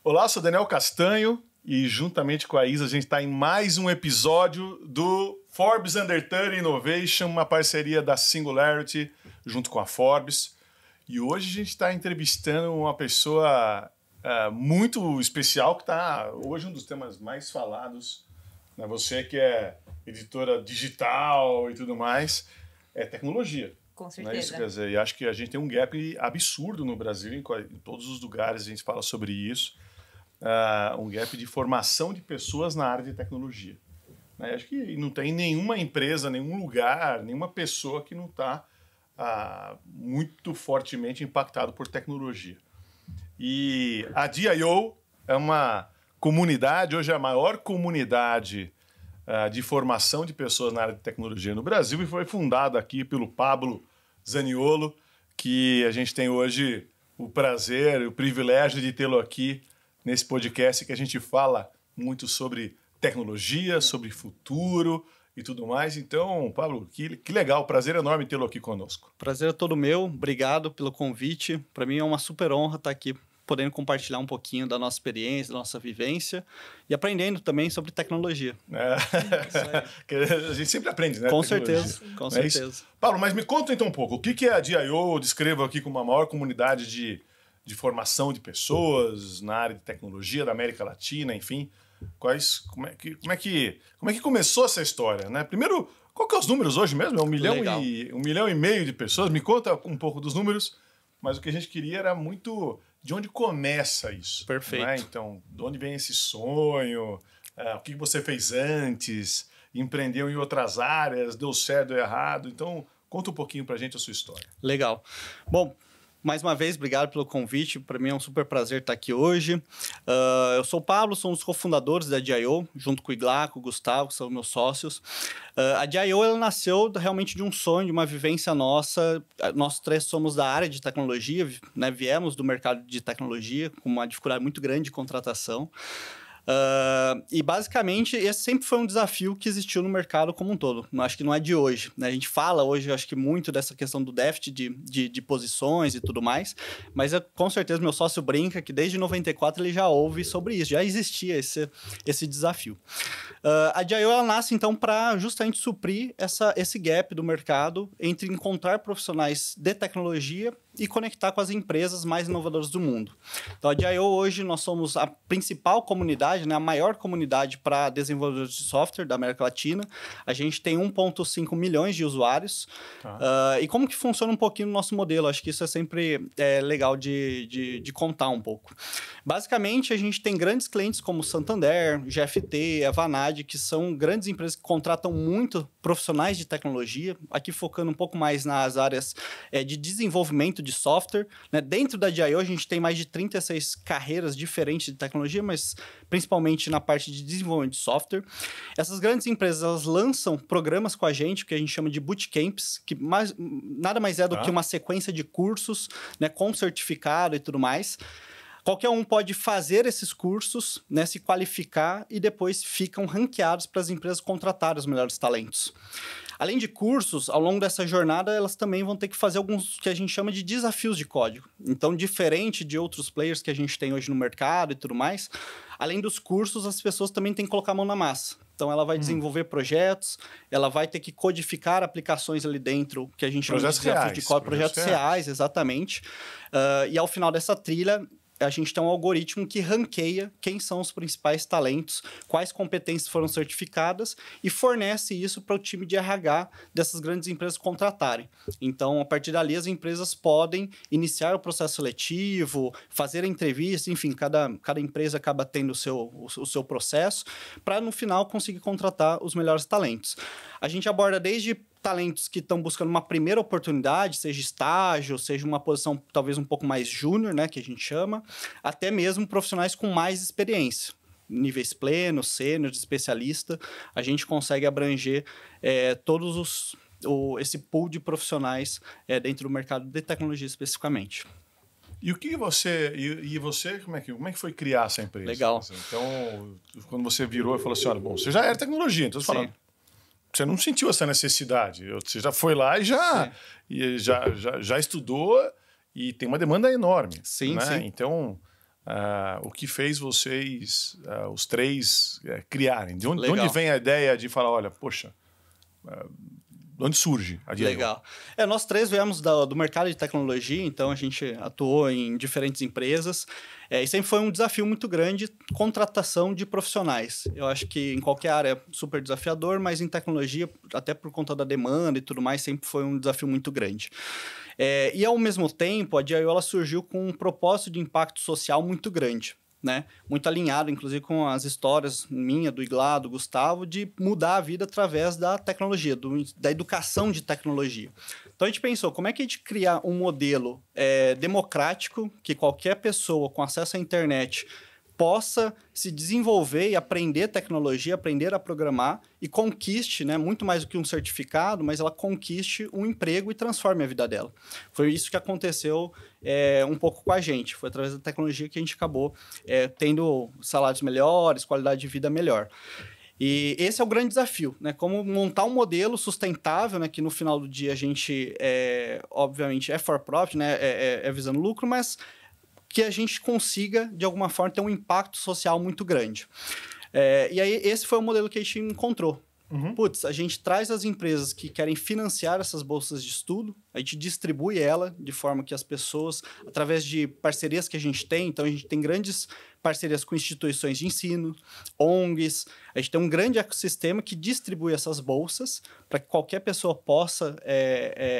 Olá, sou Daniel Castanho e juntamente com a Isa a gente está em mais um episódio do Forbes Under 30 Innovation, uma parceria da Singularity junto com a Forbes. E hoje a gente está entrevistando uma pessoa muito especial que está hoje um dos temas mais falados. Né? Você que é editora digital e tudo mais, é tecnologia. Com certeza. Né? Isso, quer dizer, e acho que a gente tem um gap absurdo no Brasil, em todos os lugares a gente fala sobre isso. Um gap de formação de pessoas na área de tecnologia. Né? Acho que não tem nenhuma empresa, nenhum lugar, nenhuma pessoa que não está muito fortemente impactado por tecnologia. E a DIO é uma comunidade, hoje é a maior comunidade de formação de pessoas na área de tecnologia no Brasil e foi fundada aqui pelo Pablo Zaniolo, que a gente tem hoje o prazer, o privilégio de tê-lo aqui nesse podcast que a gente fala muito sobre tecnologia, sobre futuro e tudo mais. Então, Pablo, que legal, prazer enorme tê-lo aqui conosco. Prazer é todo meu, obrigado pelo convite. Para mim é uma super honra estar aqui podendo compartilhar um pouquinho da nossa experiência, da nossa vivência e aprendendo também sobre tecnologia. A gente sempre aprende, né? Com certeza, com certeza. Paulo, mas me conta então um pouco, o que é a DIO? Descreva aqui como a maior comunidade de formação de pessoas na área de tecnologia da América Latina, enfim. Como é que começou essa história, né? Primeiro, qual que é os números hoje mesmo? É 1,5 milhão de pessoas. Me conta um pouco dos números, mas o que a gente queria era muito de onde começa isso. Perfeito. Né? Então, de onde vem esse sonho? O que você fez antes? Empreendeu em outras áreas? Deu certo ou errado? Então, conta um pouquinho pra gente a sua história. Legal. Bom, mais uma vez, obrigado pelo convite. Para mim é um super prazer estar aqui hoje. Eu sou o Pablo, sou um dos cofundadores da DIO, junto com o Igla, com o Gustavo, que são meus sócios. A DIO ela nasceu realmente de um sonho, de uma vivência nossa. Nós três somos da área de tecnologia, né? Viemos do mercado de tecnologia, com uma dificuldade muito grande de contratação. E basicamente esse sempre foi um desafio que existiu no mercado como um todo. Acho que não é de hoje, né? A gente fala hoje, acho que muito dessa questão do déficit de posições e tudo mais, mas com certeza meu sócio brinca que desde 94 ele já ouve sobre isso, já existia esse desafio. A DIO ela nasce então para justamente suprir esse gap do mercado entre encontrar profissionais de tecnologia e conectar com as empresas mais inovadoras do mundo. Então a DIO hoje nós somos a principal comunidade, né, a maior comunidade para desenvolvedores de software da América Latina. A gente tem 1,5 milhões de usuários. E como que funciona um pouquinho o nosso modelo? Acho que isso é sempre legal de contar um pouco. Basicamente, a gente tem grandes clientes como Santander, GFT, Avanade, que são grandes empresas que contratam muito profissionais de tecnologia, aqui focando um pouco mais nas áreas de desenvolvimento de software. Né? Dentro da DIO, a gente tem mais de 36 carreiras diferentes de tecnologia, mas principalmente na parte de desenvolvimento de software. Essas grandes empresas elas lançam programas com a gente, que a gente chama de bootcamps, que nada mais é do que uma sequência de cursos, né, com certificado e tudo mais. Qualquer um pode fazer esses cursos, né, se qualificar e depois ficam ranqueados para as empresas contratarem os melhores talentos. Além de cursos, ao longo dessa jornada, elas também vão ter que fazer alguns que a gente chama de desafios de código. Então, diferente de outros players que a gente tem hoje no mercado e tudo mais, além dos cursos, as pessoas também têm que colocar a mão na massa. Então, ela vai desenvolver projetos, ela vai ter que codificar aplicações ali dentro, que a gente chama de desafios de código, projetos reais, exatamente. E ao final dessa trilha, a gente tem um algoritmo que ranqueia quem são os principais talentos, quais competências foram certificadas e fornece isso para o time de RH dessas grandes empresas contratarem. Então, a partir dali, as empresas podem iniciar o processo seletivo, fazer a entrevista, enfim, cada empresa acaba tendo o seu processo para, no final, conseguir contratar os melhores talentos. A gente aborda desde talentos que estão buscando uma primeira oportunidade, seja estágio, seja uma posição talvez um pouco mais júnior, né, que a gente chama, até mesmo profissionais com mais experiência. Níveis plenos, sênior, de especialista, a gente consegue abranger todos esse pool de profissionais dentro do mercado de tecnologia especificamente. E o que você como é que foi criar essa empresa? Legal. Então, quando você virou e falou assim, olha, bom, você já era tecnologia, então você falando, você não sentiu essa necessidade, você já foi lá e já estudou e tem uma demanda enorme. Sim, né? sim. Então, o que fez vocês, os três, criarem? De onde vem a ideia de falar, olha, poxa, de onde surge a DIO? Legal. Nós três viemos do mercado de tecnologia, então a gente atuou em diferentes empresas. E sempre foi um desafio muito grande contratação de profissionais. Eu acho que em qualquer área é super desafiador, mas em tecnologia, até por conta da demanda e tudo mais, sempre foi um desafio muito grande. E ao mesmo tempo, a DIO ela surgiu com um propósito de impacto social muito grande. Né? Muito alinhado, inclusive, com as histórias minha, do Iglá, do Gustavo, de mudar a vida através da tecnologia, da educação de tecnologia. Então, a gente pensou, como é que a gente criar um modelo democrático, que qualquer pessoa com acesso à internet possa se desenvolver e aprender tecnologia, aprender a programar e conquiste, né, muito mais do que um certificado, mas ela conquiste um emprego e transforme a vida dela. Foi isso que aconteceu um pouco com a gente. Foi através da tecnologia que a gente acabou tendo salários melhores, qualidade de vida melhor. E esse é o grande desafio, né? Como montar um modelo sustentável, né? Que no final do dia a gente, obviamente, é for profit, né? É visando lucro, mas que a gente consiga, de alguma forma, ter um impacto social muito grande. E aí, esse foi o modelo que a gente encontrou. Putz, a gente traz as empresas que querem financiar essas bolsas de estudo, a gente distribui ela de forma que as pessoas, através de parcerias que a gente tem, então a gente tem grandes parcerias com instituições de ensino, ONGs, a gente tem um grande ecossistema que distribui essas bolsas para que qualquer pessoa possa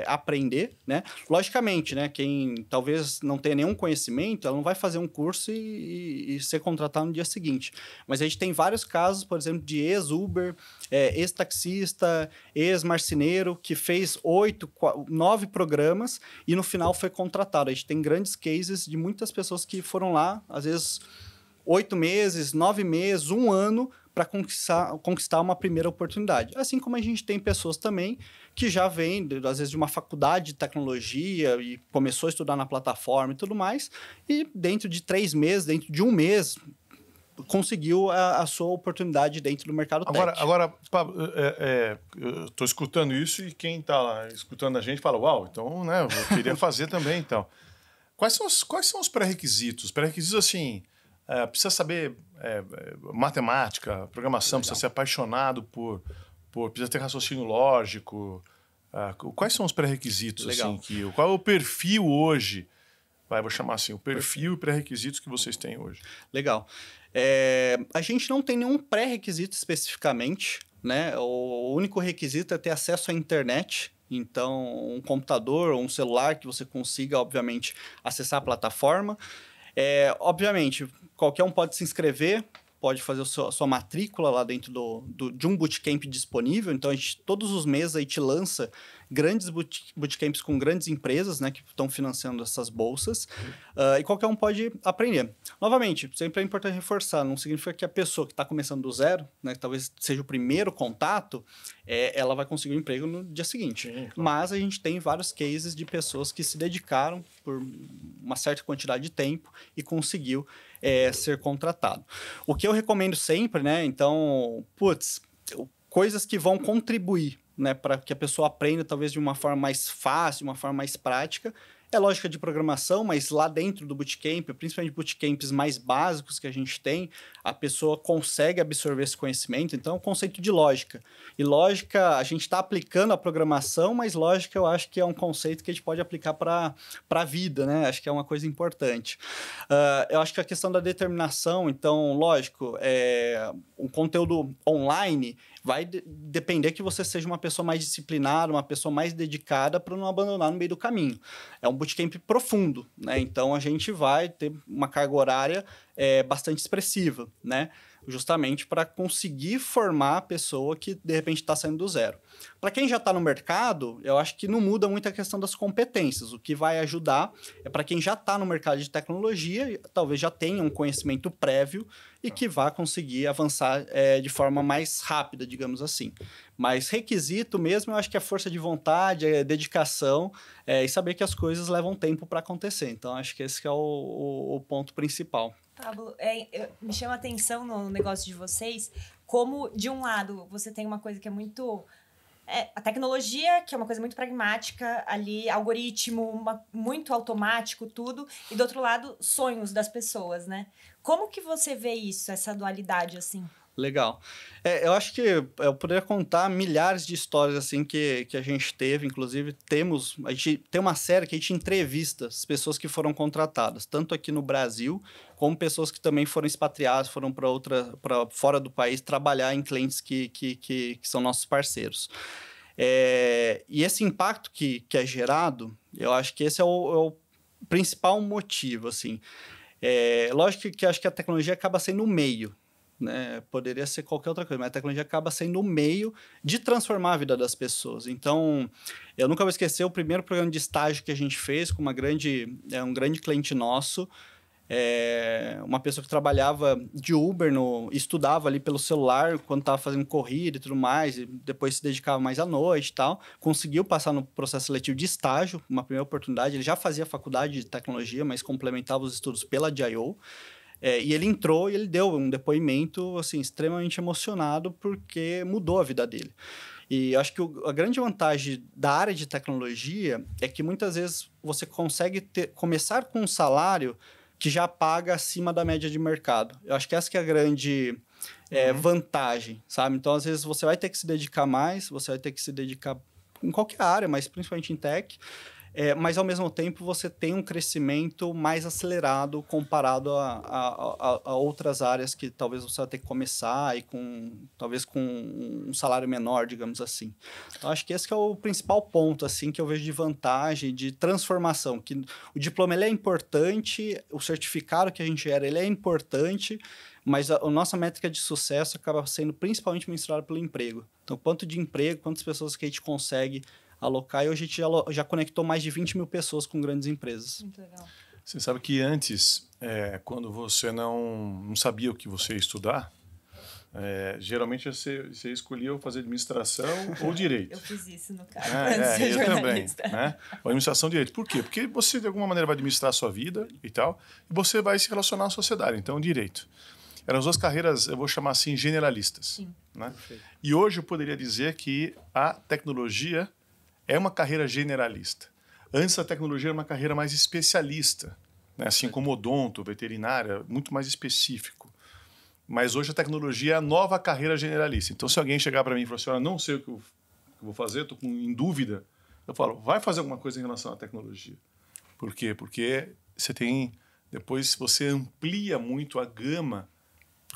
aprender, né? Logicamente, né, quem talvez não tenha nenhum conhecimento, ela não vai fazer um curso e ser contratado no dia seguinte. Mas a gente tem vários casos, por exemplo, de ex-Uber, ex-taxista, ex-marceneiro, que fez 8, 9 programas e no final foi contratado. A gente tem grandes cases de muitas pessoas que foram lá, às vezes 8 meses, 9 meses, 1 ano, para conquistar uma primeira oportunidade. Assim como a gente tem pessoas também que já vêm, às vezes, de uma faculdade de tecnologia e começou a estudar na plataforma e tudo mais, e dentro de 3 meses, dentro de 1 mês, conseguiu a sua oportunidade dentro do mercado tech. Agora, Pablo, eu estou escutando isso e quem está escutando a gente fala, uau, então, né, eu queria fazer também, então. Quais são os pré-requisitos? Pré-requisitos, assim, precisa saber matemática, programação, precisa ser apaixonado precisa ter raciocínio lógico. Quais são os pré-requisitos? Assim, qual é o perfil hoje? Vou chamar assim, o perfil e pré-requisitos que vocês têm hoje. Legal. A gente não tem nenhum pré-requisito especificamente, né? O único requisito é ter acesso à internet. Então, um computador ou um celular que você consiga, obviamente, acessar a plataforma. Obviamente, qualquer um pode se inscrever, pode fazer a sua matrícula lá dentro de um bootcamp disponível. Então, todos os meses a gente lança grandes bootcamps com grandes empresas, né, que estão financiando essas bolsas. E qualquer um pode aprender. Novamente, sempre é importante reforçar, não significa que a pessoa que está começando do zero, né, que talvez seja o primeiro contato, ela vai conseguir um emprego no dia seguinte. Sim, claro. Mas a gente tem vários cases de pessoas que se dedicaram por uma certa quantidade de tempo e conseguiu ser contratado. O que eu recomendo sempre, né? Então, coisas que vão contribuir, né, para que a pessoa aprenda talvez de uma forma mais fácil, de uma forma mais prática. É lógica de programação, mas lá dentro do bootcamp, principalmente bootcamps mais básicos que a gente tem, a pessoa consegue absorver esse conhecimento. Então, é um conceito de lógica. E lógica, a gente está aplicando a programação, mas lógica eu acho que é um conceito que a gente pode aplicar para a vida, né? Acho que é uma coisa importante. Eu acho que a questão da determinação, então, lógico, um conteúdo online vai depender que você seja uma pessoa mais disciplinada, uma pessoa mais dedicada para não abandonar no meio do caminho. É um bootcamp profundo, né? Então, a gente vai ter uma carga horária bastante expressiva, né? Justamente para conseguir formar a pessoa que, de repente, está saindo do zero. Para quem já está no mercado, eu acho que não muda muito a questão das competências. O que vai ajudar é para quem já está no mercado de tecnologia, talvez já tenha um conhecimento prévio e que vá conseguir avançar de forma mais rápida, digamos assim. Mas requisito mesmo, eu acho que é força de vontade, é dedicação e saber que as coisas levam tempo para acontecer. Então, acho que esse que é o ponto principal. Pablo, me chama a atenção no negócio de vocês, como, de um lado, você tem uma coisa que é muito a tecnologia, que é uma coisa muito pragmática, ali, algoritmo, muito automático, tudo, e do outro lado, sonhos das pessoas, né? Como que você vê isso, essa dualidade, assim? Legal. Eu acho que eu poderia contar milhares de histórias assim que a gente teve, inclusive a gente tem uma série que a gente entrevista as pessoas que foram contratadas, tanto aqui no Brasil, como pessoas que também foram expatriadas, foram para fora do país trabalhar em clientes que são nossos parceiros. E esse impacto que é gerado, eu acho que esse é o principal motivo, assim. Lógico que acho que a tecnologia acaba sendo o meio, né? Poderia ser qualquer outra coisa, mas a tecnologia acaba sendo o meio de transformar a vida das pessoas. Então, eu nunca vou esquecer o primeiro programa de estágio que a gente fez com um grande cliente nosso, uma pessoa que trabalhava de Uber, estudava ali pelo celular quando estava fazendo corrida e tudo mais, e depois se dedicava mais à noite e tal, conseguiu passar no processo seletivo de estágio, uma primeira oportunidade. Ele já fazia faculdade de tecnologia, mas complementava os estudos pela DIO. E ele entrou e ele deu um depoimento assim, extremamente emocionado porque mudou a vida dele. E acho que a grande vantagem da área de tecnologia é que muitas vezes você consegue começar com um salário que já paga acima da média de mercado. Eu acho que essa que é a grande vantagem, sabe? Então, às vezes, você vai ter que se dedicar mais, você vai ter que se dedicar em qualquer área, mas principalmente em tech. Mas, ao mesmo tempo, você tem um crescimento mais acelerado comparado a outras áreas que talvez você vai ter que começar e talvez com um salário menor, digamos assim. Então, acho que esse que é o principal ponto assim, que eu vejo de vantagem, de transformação. Que o diploma ele é importante, o certificado que a gente gera ele é importante, mas a nossa métrica de sucesso acaba sendo principalmente mensurada pelo emprego. Então, quanto de emprego, quantas pessoas que a gente consegue alocar, e hoje a gente já conectou mais de 20 mil pessoas com grandes empresas. Muito legal. Você sabe que antes, quando você não sabia o que você ia estudar, geralmente você escolhia fazer administração ou direito. Eu fiz isso no caso. Eu também. Né? Administração e direito. Por quê? Porque você, de alguma maneira, vai administrar a sua vida e tal, e você vai se relacionar à sociedade. Então, direito. Eram as duas carreiras, eu vou chamar assim, generalistas. Sim. Né? E hoje eu poderia dizer que a tecnologia é uma carreira generalista. Antes, a tecnologia era uma carreira mais especialista, né? Assim como odonto, veterinária, muito mais específico. Mas hoje a tecnologia é a nova carreira generalista. Então, se alguém chegar para mim e falar assim, não sei o que eu vou fazer, estou em dúvida, eu falo, vai fazer alguma coisa em relação à tecnologia. Por quê? Porque depois você amplia muito a gama,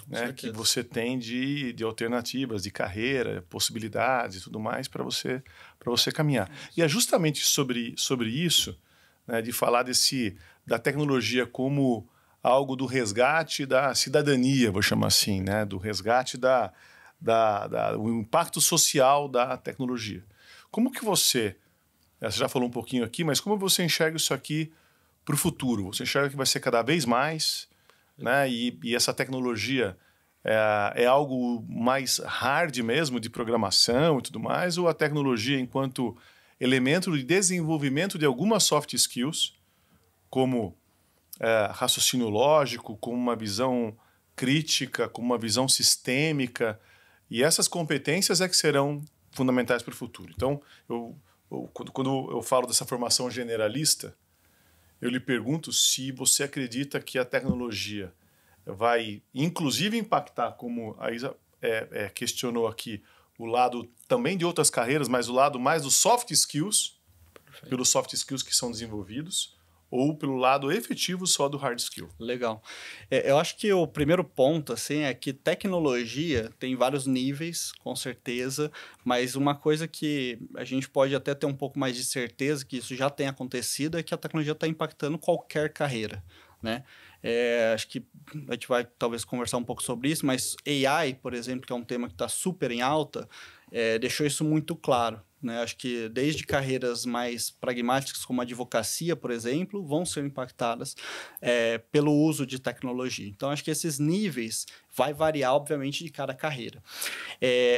né, que você tem de alternativas, de carreira, possibilidades e tudo mais para você caminhar. E é justamente sobre isso, né, de falar da tecnologia como algo do resgate da cidadania, vou chamar assim, né, do resgate o impacto social da tecnologia. Como que você já falou um pouquinho aqui, mas como você enxerga isso aqui para o futuro? Você enxerga que vai ser cada vez mais, né? E essa tecnologia é algo mais hard mesmo, de programação e tudo mais, ou a tecnologia enquanto elemento de desenvolvimento de algumas soft skills, como raciocínio lógico, como uma visão crítica, como uma visão sistêmica, e essas competências que serão fundamentais para o futuro. Então, quando eu falo dessa formação generalista, eu lhe pergunto se você acredita que a tecnologia vai, inclusive, impactar, como a Isa questionou aqui, o lado também de outras carreiras, mas o lado mais dos soft skills, perfeito, pelos soft skills que são desenvolvidos, ou pelo lado efetivo só do hard skill. Legal. Eu acho que o primeiro ponto assim, é que tecnologia tem vários níveis, com certeza, mas uma coisa que a gente pode até ter um pouco mais de certeza que isso já tem acontecido é que a tecnologia está impactando qualquer carreira, né? Acho que a gente vai talvez conversar um pouco sobre isso, mas AI, por exemplo, que é um tema que está super em alta, deixou isso muito claro, né? Acho que desde carreiras mais pragmáticas, como a advocacia, por exemplo, vão ser impactadas pelo uso de tecnologia. Então, acho que esses níveis vai variar, obviamente, de cada carreira.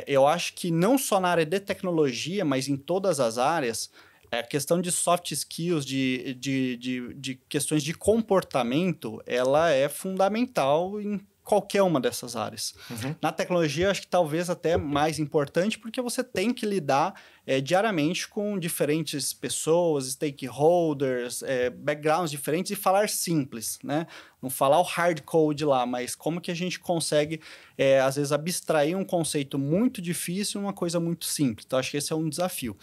Eu acho que não só na área de tecnologia, mas em todas as áreas, a questão de soft skills, de questões de comportamento, ela é fundamental em qualquer uma dessas áreas. Na tecnologia, acho que talvez até mais importante, porque você tem que lidar diariamente com diferentes pessoas, stakeholders, backgrounds diferentes e falar simples, né? Não falar o hard code lá, mas como que a gente consegue, às vezes, abstrair um conceito muito difícil em uma coisa muito simples. Então, acho que esse é um desafio.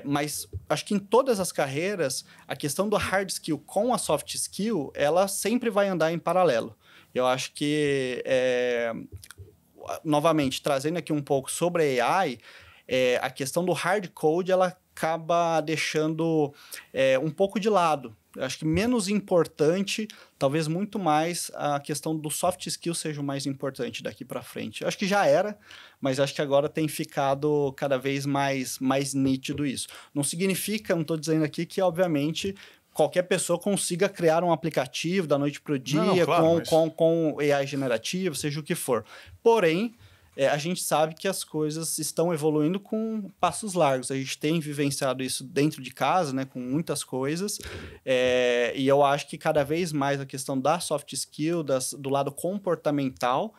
Mas acho que em todas as carreiras, a questão do hard skill com a soft skill, ela sempre vai andar em paralelo. Eu acho que, novamente, trazendo aqui um pouco sobre a AI, a questão do hard code, ela acaba deixando um pouco de lado. Eu acho que menos importante, talvez muito mais, a questão do soft skill seja o mais importante daqui para frente. Eu acho que já era, mas acho que agora tem ficado cada vez mais nítido isso. Não significa, não estou dizendo aqui que, obviamente, qualquer pessoa consiga criar um aplicativo da noite para o dia, claro, com AI generativo, seja o que for. Porém, a gente sabe que as coisas estão evoluindo com passos largos. A gente tem vivenciado isso dentro de casa, né, com muitas coisas, e eu acho que cada vez mais a questão da soft skill, do lado comportamental,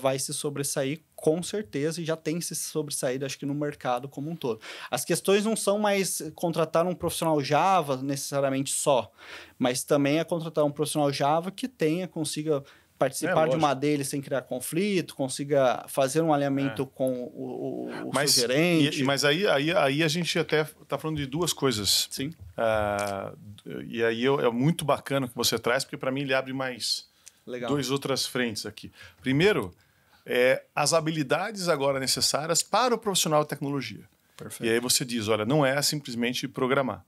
vai se sobressair com certeza, e já tem se sobressaído, acho que no mercado como um todo. As questões não são mais contratar um profissional Java necessariamente só, mas também é contratar um profissional Java que consiga participar de uma deles sem criar conflito, consiga fazer um alinhamento com o seu gerente. Mas aí a gente até está falando de duas coisas. Sim. E aí é muito bacana o que você traz, porque para mim ele abre mais duas outras frentes aqui. Primeiro, as habilidades agora necessárias para o profissional de tecnologia. Perfeito. E aí você diz, olha, não é simplesmente programar.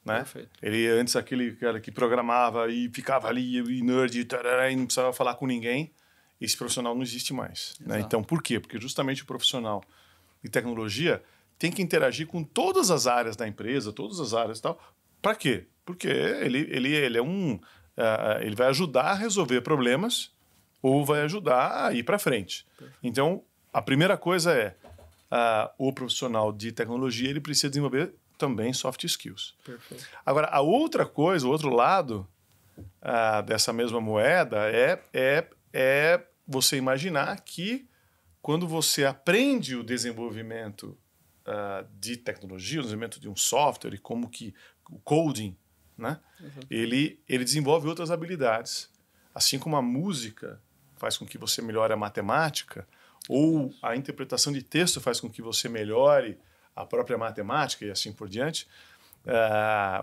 Né? Perfeito. Ele antes aquele cara que programava e ficava ali e nerd e não precisava falar com ninguém, esse profissional não existe mais, né? Então por quê? Porque justamente o profissional de tecnologia tem que interagir com todas as áreas da empresa, todas as áreas e tal. Para quê? Porque ele ele vai ajudar a resolver problemas ou vai ajudar a ir para frente. Perfeito. Então a primeira coisa o profissional de tecnologia ele precisa desenvolver também soft skills. Perfeito. Agora, a outra coisa, o outro lado dessa mesma moeda é você imaginar que quando você aprende o desenvolvimento de tecnologia, o desenvolvimento de um software e como que o coding, né? Ele desenvolve outras habilidades. Assim como a música faz com que você melhore a matemática, ou a interpretação de texto faz com que você melhore a própria matemática e assim por diante,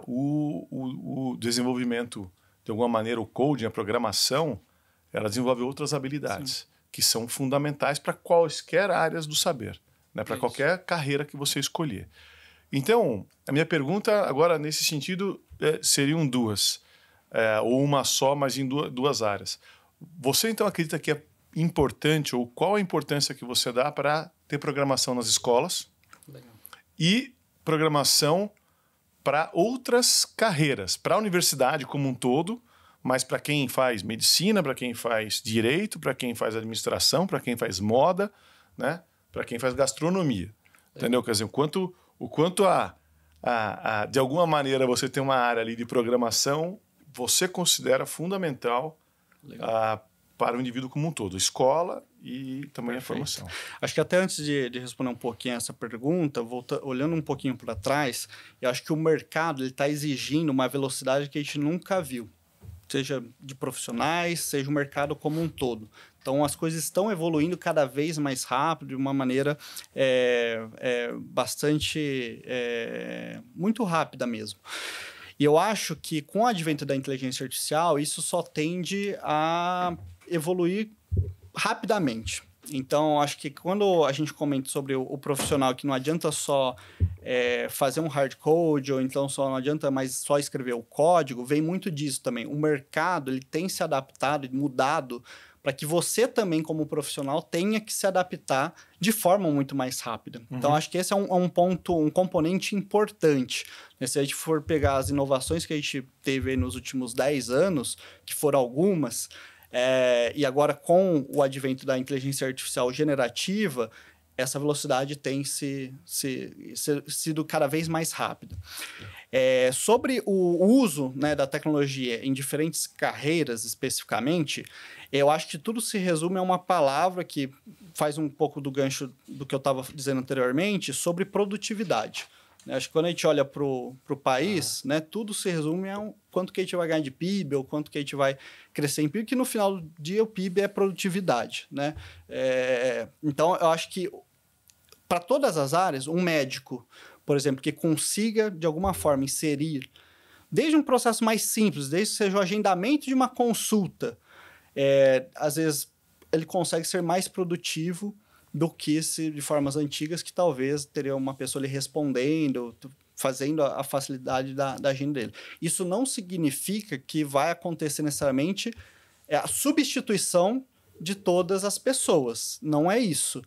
o desenvolvimento, de alguma maneira, o coding, a programação, ela desenvolve outras habilidades que são fundamentais para quaisquer áreas do saber, né? Para qualquer carreira que você escolher. Então, a minha pergunta agora, nesse sentido, seriam duas, ou uma só, mas em duas áreas. Você, então, acredita que é importante, ou qual a importância que você dá para ter programação nas escolas? Legal. E programação para outras carreiras, para a universidade como um todo, mas para quem faz medicina, para quem faz direito, para quem faz administração, para quem faz moda, né? Para quem faz gastronomia. Entendeu? Quer dizer, o quanto de alguma maneira você tem uma área ali de programação, você considera fundamental para o indivíduo como um todo, escola e também a formação. Acho que até antes de responder um pouquinho essa pergunta, olhando um pouquinho para trás, eu acho que o mercado está exigindo uma velocidade que a gente nunca viu, seja de profissionais, seja o mercado como um todo. Então, as coisas estão evoluindo cada vez mais rápido, de uma maneira bastante, muito rápida mesmo. E eu acho que com o advento da inteligência artificial, isso só tende a evoluir rapidamente. Então, acho que quando a gente comenta sobre o profissional, que não adianta só fazer um hard code, ou então não adianta mais só escrever o código, vem muito disso também. O mercado ele tem se adaptado e mudado para que você também, como profissional, tenha que se adaptar de forma muito mais rápida. Então, acho que esse é um ponto, um componente importante. Se a gente for pegar as inovações que a gente teve nos últimos 10 anos, que foram algumas, e agora com o advento da inteligência artificial generativa, essa velocidade tem sido cada vez mais rápida. Sobre o uso, né, da tecnologia em diferentes carreiras especificamente, eu acho que tudo se resume a uma palavra que faz um pouco do gancho do que eu estava dizendo anteriormente sobre produtividade. Acho que quando a gente olha para o país, né, tudo se resume a quanto que a gente vai ganhar de PIB ou quanto que a gente vai crescer em PIB, que no final do dia o PIB é produtividade. Né? Então, eu acho que para todas as áreas, um médico, por exemplo, que consiga, de alguma forma, inserir, desde um processo mais simples, desde que seja o agendamento de uma consulta, às vezes ele consegue ser mais produtivo do que de formas antigas, que talvez teria uma pessoa ali respondendo, fazendo a facilidade da agenda dele. Isso não significa que vai acontecer necessariamente a substituição de todas as pessoas. Não é isso.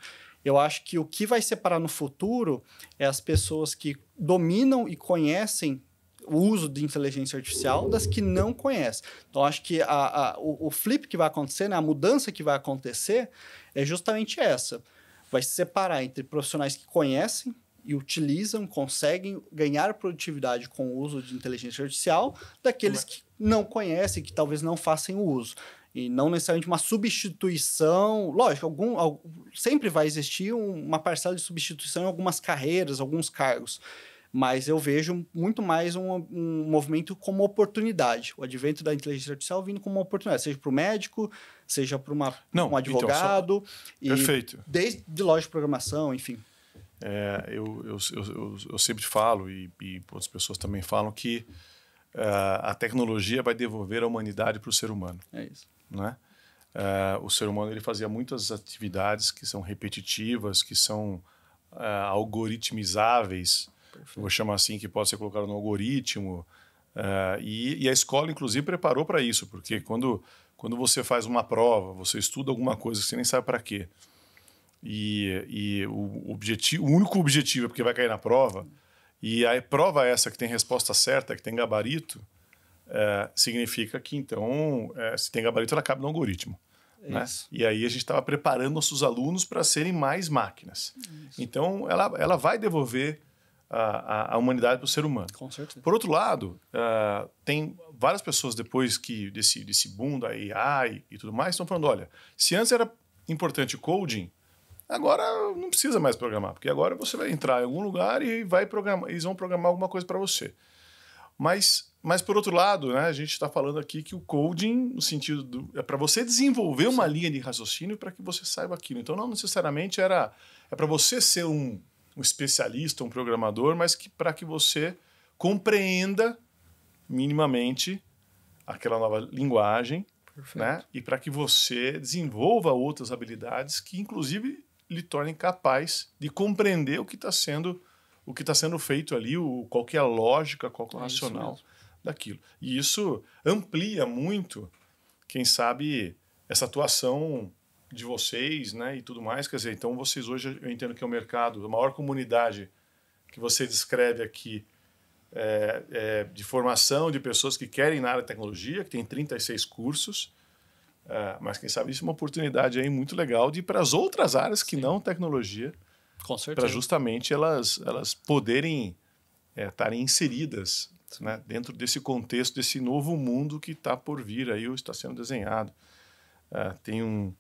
Eu acho que o que vai separar no futuro é as pessoas que dominam e conhecem o uso de inteligência artificial das que não conhecem. Então, acho que o flip que vai acontecer, né, a mudança que vai acontecer é justamente essa. Vai se separar entre profissionais que conhecem e utilizam, conseguem ganhar produtividade com o uso de inteligência artificial, daqueles que não conhecem, que talvez não façam o uso. E não necessariamente uma substituição. Lógico, sempre vai existir uma parcela de substituição em algumas carreiras, alguns cargos. Mas eu vejo muito mais um movimento como oportunidade. O advento da inteligência artificial vindo como uma oportunidade, seja para o médico, seja para um advogado. Então, perfeito. Desde lógica de programação, enfim. Eu sempre falo, e outras pessoas também falam, que a tecnologia vai devolver a humanidade para o ser humano. É isso. Né? O ser humano ele fazia muitas atividades que são repetitivas, que são algoritmizáveis. Perfeito. Eu vou chamar assim, que pode ser colocado no algoritmo. E a escola, inclusive, preparou para isso, porque quando você faz uma prova, você estuda alguma coisa que você nem sabe para quê, e o único objetivo é porque vai cair na prova, e a prova essa que tem resposta certa, que tem gabarito, significa que, então, se tem gabarito, ela cabe no algoritmo. Né? E aí a gente estava preparando nossos alunos para serem mais máquinas. Isso. Então, ela vai devolver a humanidade para o ser humano. Com certeza. Por outro lado, tem várias pessoas depois desse boom da AI e tudo mais, estão falando, olha, se antes era importante o coding, agora não precisa mais programar, porque agora você vai entrar em algum lugar e eles vão programar alguma coisa para você. Mas por outro lado, né, a gente está falando aqui que o coding, no sentido é para você desenvolver uma linha de raciocínio para que você saiba aquilo. Então, não necessariamente é para você ser um especialista, um programador, mas para que você compreenda minimamente aquela nova linguagem, né? E para que você desenvolva outras habilidades que, inclusive, lhe tornem capaz de compreender o que está sendo feito ali, qual que é a lógica, qual que é o racional daquilo. E isso amplia muito, quem sabe, essa atuação de vocês, né, e tudo mais. Quer dizer, então vocês hoje, eu entendo que é o mercado, a maior comunidade que você descreve aqui de formação de pessoas que querem na área de tecnologia, que tem 36 cursos, mas quem sabe isso é uma oportunidade aí muito legal de ir para as outras áreas que não tecnologia, para justamente elas poderem estarem inseridas, né, dentro desse contexto, desse novo mundo que está por vir aí, ou está sendo desenhado. Tem um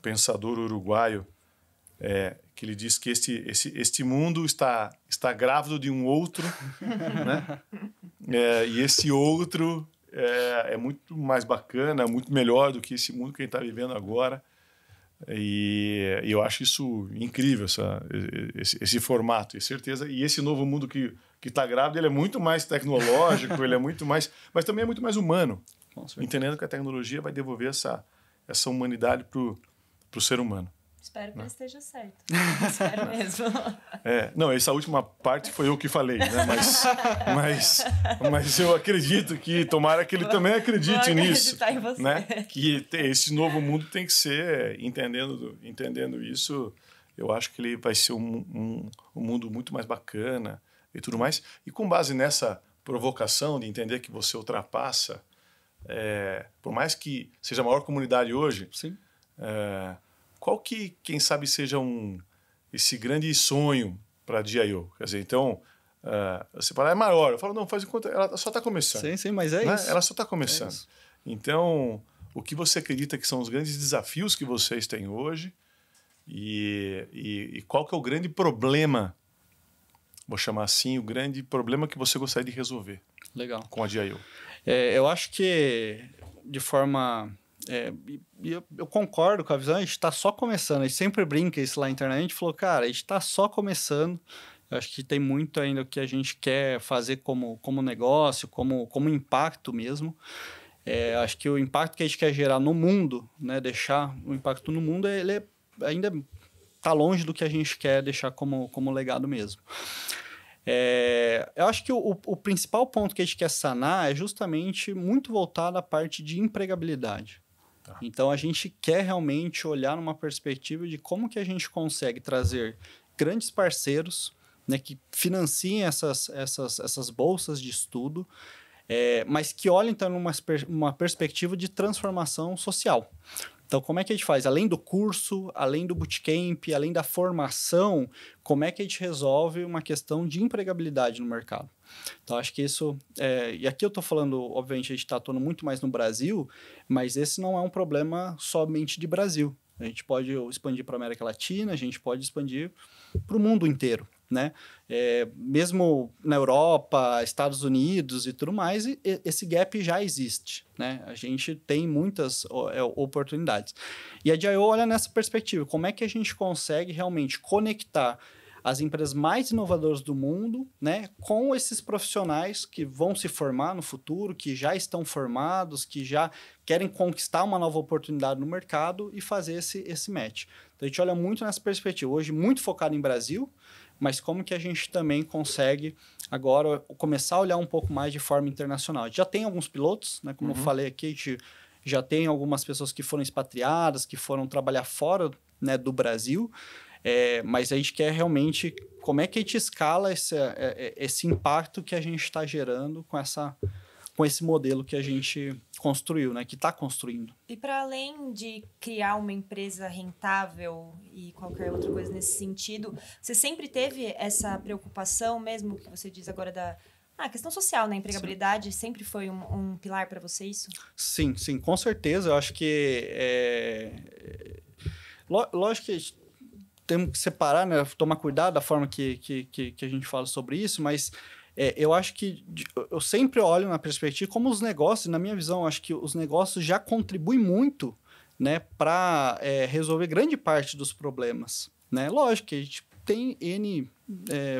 pensador uruguaio que ele diz que este mundo está grávido de um outro, né? E esse outro é muito mais bacana, muito melhor do que esse mundo que a gente está vivendo agora. E eu acho isso incrível, esse formato, e certeza. E esse novo mundo que está grávido, ele é muito mais tecnológico, ele é muito mais, mas também é muito mais humano, entendendo que a tecnologia vai devolver essa humanidade para o ser humano. Espero que ele esteja certo. Espero mesmo. Não, essa última parte foi eu que falei, né? Mas eu acredito que, tomara que ele também acredite nisso. Em você. Né? Que esse novo mundo tem que ser, entendendo isso, eu acho que ele vai ser um mundo muito mais bacana e tudo mais. E com base nessa provocação de entender que você ultrapassa, por mais que seja a maior comunidade hoje, sim. Qual que, quem sabe, seja esse grande sonho para a DIO? Quer dizer, então, você fala, é maior. Eu falo, não, faz enquanto ela só está começando. Sim, mas é isso. Ela só está começando. Então, o que você acredita que são os grandes desafios que vocês têm hoje e qual que é o grande problema, vou chamar assim, o grande problema que você gostaria de resolver com a DIO? Eu acho que, de forma... eu concordo com a visão, a gente está só começando. A gente sempre brinca isso lá na internet. A gente falou, cara, a gente está só começando. Eu acho que tem muito ainda que a gente quer fazer como negócio, como impacto mesmo. Acho que o impacto que a gente quer gerar no mundo, né, deixar o impacto no mundo, ele ainda está longe do que a gente quer deixar como legado mesmo. Eu acho que o principal ponto que a gente quer sanar é justamente muito voltado à parte de empregabilidade. Tá. Então, a gente quer realmente olhar numa perspectiva de como que a gente consegue trazer grandes parceiros, né, que financiem essas bolsas de estudo, mas que olhem então numa perspectiva de transformação social. Então, como é que a gente faz? Além do curso, além do bootcamp, além da formação, como é que a gente resolve uma questão de empregabilidade no mercado? Então, acho que isso... e aqui eu estou falando, obviamente, a gente está atuando muito mais no Brasil, mas esse não é um problema somente de Brasil. A gente pode expandir para a América Latina, a gente pode expandir para o mundo inteiro, né? Mesmo na Europa, Estados Unidos e tudo mais, esse gap já existe, né? A gente tem muitas oportunidades. E a DIO olha nessa perspectiva, como é que a gente consegue realmente conectar as empresas mais inovadoras do mundo, né, com esses profissionais que vão se formar no futuro, que já estão formados, que já querem conquistar uma nova oportunidade no mercado e fazer esse match. Então, a gente olha muito nessa perspectiva. Hoje, muito focado em Brasil, mas como que a gente também consegue agora começar a olhar um pouco mais de forma internacional. A gente já tem alguns pilotos, né, como eu falei aqui, a gente já tem algumas pessoas que foram expatriadas, que foram trabalhar fora, né, do Brasil, mas a gente quer realmente como é que a gente escala esse impacto que a gente está gerando com esse modelo que a gente construiu, né, que está construindo. E para além de criar uma empresa rentável e qualquer outra coisa nesse sentido, você sempre teve essa preocupação, mesmo que você diz agora da questão social, né? Empregabilidade sempre foi um pilar para você isso? Sim, com certeza. Eu acho que lógico que temos que separar, né? Tomar cuidado da forma que a gente fala sobre isso, mas eu acho que eu sempre olho na perspectiva como os negócios, na minha visão, eu acho que os negócios já contribuem muito, né, para resolver grande parte dos problemas, né? Lógico que a gente tem N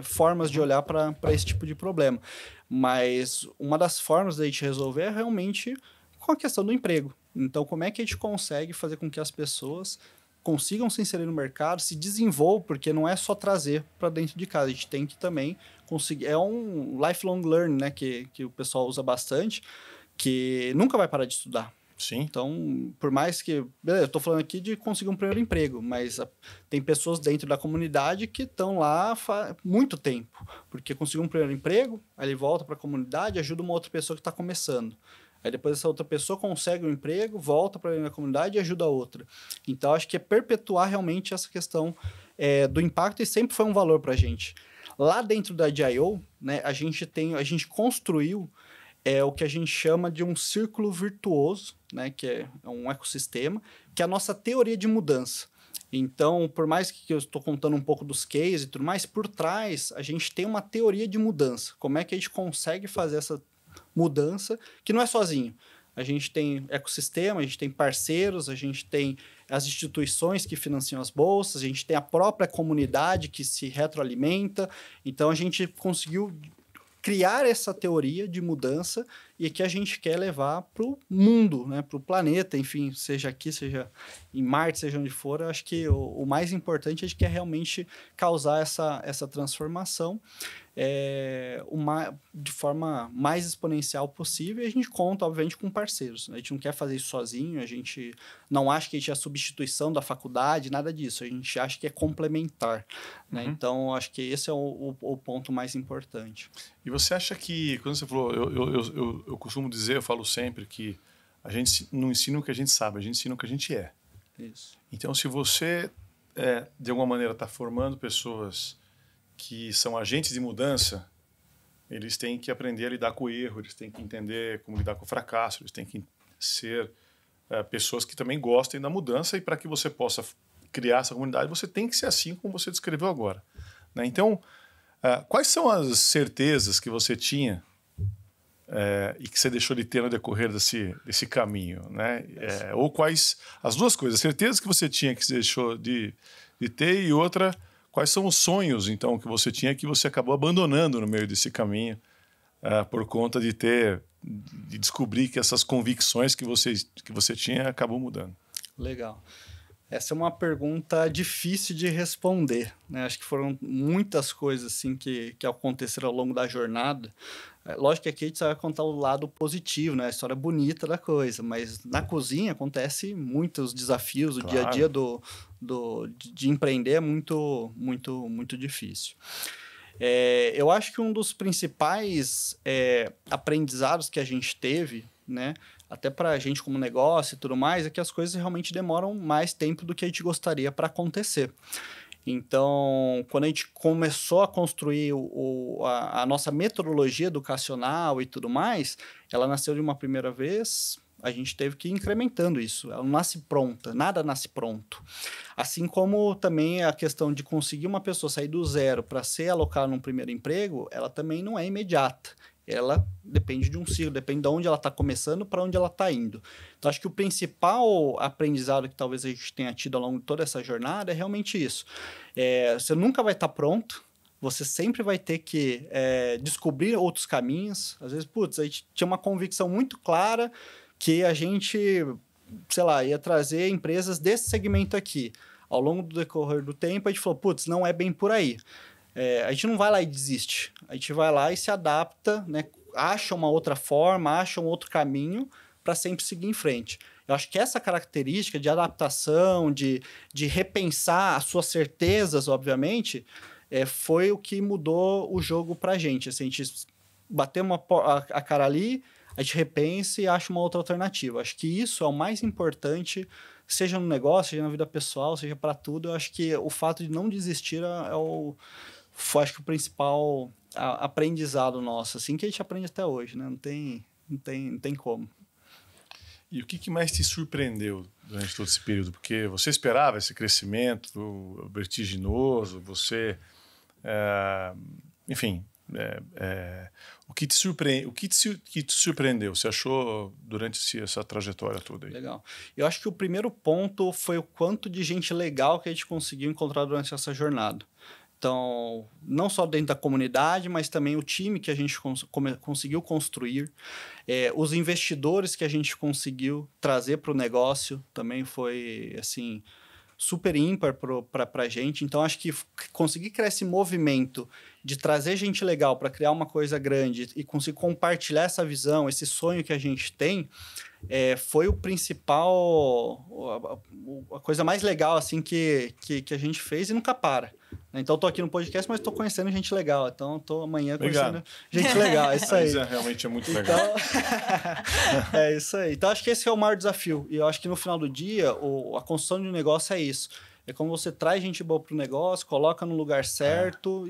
formas de olhar para esse tipo de problema, mas uma das formas da gente resolver é realmente com a questão do emprego. Então, como é que a gente consegue fazer com que as pessoas consigam se inserir no mercado, se desenvolvam, porque não é só trazer para dentro de casa, a gente tem que também conseguir... É um lifelong learning, né, que o pessoal usa bastante, que nunca vai parar de estudar. Sim. Então, por mais que... Beleza, eu estou falando aqui de conseguir um primeiro emprego, mas tem pessoas dentro da comunidade que estão lá há muito tempo, porque conseguiu um primeiro emprego, aí ele volta para a comunidade, ajuda uma outra pessoa que está começando. Aí depois essa outra pessoa consegue um emprego, volta para a comunidade e ajuda a outra. Então, acho que é perpetuar realmente essa questão do impacto e sempre foi um valor para a gente. Lá dentro da DIO, né, a gente construiu o que a gente chama de um círculo virtuoso, né, que é um ecossistema, que é a nossa teoria de mudança. Então, por mais que eu estou contando um pouco dos cases e tudo mais, por trás a gente tem uma teoria de mudança. Como é que a gente consegue fazer essa mudança, que não é sozinho. A gente tem ecossistema, a gente tem parceiros, a gente tem as instituições que financiam as bolsas, a gente tem a própria comunidade que se retroalimenta. Então, a gente conseguiu criar essa teoria de mudança e que a gente quer levar para o mundo, né, para o planeta, enfim, seja aqui, seja em Marte, seja onde for. Eu acho que o mais importante é a gente quer realmente causar essa transformação de forma mais exponencial possível, e a gente conta, obviamente, com parceiros. A gente não quer fazer isso sozinho, a gente não acha que a gente é a substituição da faculdade, nada disso. A gente acha que é complementar. Né? Então, acho que esse é o ponto mais importante. E você acha que, quando você falou, eu costumo dizer, eu falo sempre que a gente não ensina o que a gente sabe, a gente ensina o que a gente é. Isso. Então, se você de alguma maneira, está formando pessoas que são agentes de mudança, eles têm que aprender a lidar com o erro, eles têm que entender como lidar com o fracasso, eles têm que ser pessoas que também gostem da mudança, e para que você possa criar essa comunidade, você tem que ser assim como você descreveu agora, né? Então, quais são as certezas que você tinha e que você deixou de ter no decorrer desse caminho, né? Ou quais as duas coisas, certezas que você tinha que você deixou de ter, e outra, quais são os sonhos, então, que você tinha que você acabou abandonando no meio desse caminho por conta de descobrir que essas convicções que você tinha acabou mudando? Legal. Essa é uma pergunta difícil de responder, né? Acho que foram muitas coisas assim, que aconteceram ao longo da jornada. Lógico que aqui a gente vai contar o lado positivo, né? A história bonita da coisa, mas na cozinha acontece muitos desafios, claro. O dia a dia de empreender é muito, muito, muito difícil. Eu acho que um dos principais aprendizados que a gente teve, né, até para a gente como negócio e tudo mais, é que as coisas realmente demoram mais tempo do que a gente gostaria para acontecer. Então, quando a gente começou a construir a nossa metodologia educacional e tudo mais, ela nasceu de uma primeira vez, a gente teve que ir incrementando isso. Ela não nasce pronta, nada nasce pronto. Assim como também a questão de conseguir uma pessoa sair do zero para ser alocada num primeiro emprego, ela também não é imediata. Ela depende de um ciclo, depende de onde ela está começando para onde ela está indo. Então, acho que o principal aprendizado que talvez a gente tenha tido ao longo de toda essa jornada é realmente isso. Você nunca vai estar pronto, você sempre vai ter que descobrir outros caminhos. Às vezes, a gente tinha uma convicção muito clara que a gente, sei lá, ia trazer empresas desse segmento aqui. Ao longo do decorrer do tempo, a gente falou, não é bem por aí. A gente não vai lá e desiste. A gente vai lá e se adapta, né? Acha uma outra forma, acha um outro caminho para sempre seguir em frente. Eu acho que essa característica de adaptação, de repensar as suas certezas, obviamente, foi o que mudou o jogo para a gente. Assim, a gente bateu a cara ali, a gente repensa e acha uma outra alternativa. Acho que isso é o mais importante, seja no negócio, seja na vida pessoal, seja para tudo. Eu acho que o fato de não desistir acho que o principal aprendizado nosso, assim, que a gente aprende até hoje, né? Não tem como. E o que mais te surpreendeu durante todo esse período? Porque você esperava esse crescimento vertiginoso, enfim, o que te surpreendeu? Você achou durante essa trajetória toda aí? Legal. Eu acho que o primeiro ponto foi o quanto de gente legal que a gente conseguiu encontrar durante essa jornada. Então, não só dentro da comunidade, mas também o time que a gente conseguiu construir, os investidores que a gente conseguiu trazer para o negócio também foi, assim, super ímpar para a gente. Então, acho que conseguir criar esse movimento de trazer gente legal para criar uma coisa grande e conseguir compartilhar essa visão, esse sonho que a gente tem, foi o principal, a coisa mais legal assim, que a gente fez e nunca para. Então, estou aqui no podcast, mas estou conhecendo gente legal. Então, estou amanhã conhecendo gente legal. É isso aí. Realmente é muito legal. Então, é isso aí. Então, acho que esse é o maior desafio. E eu acho que no final do dia, a construção de um negócio é isso. É como você traz gente boa para o negócio, coloca no lugar certo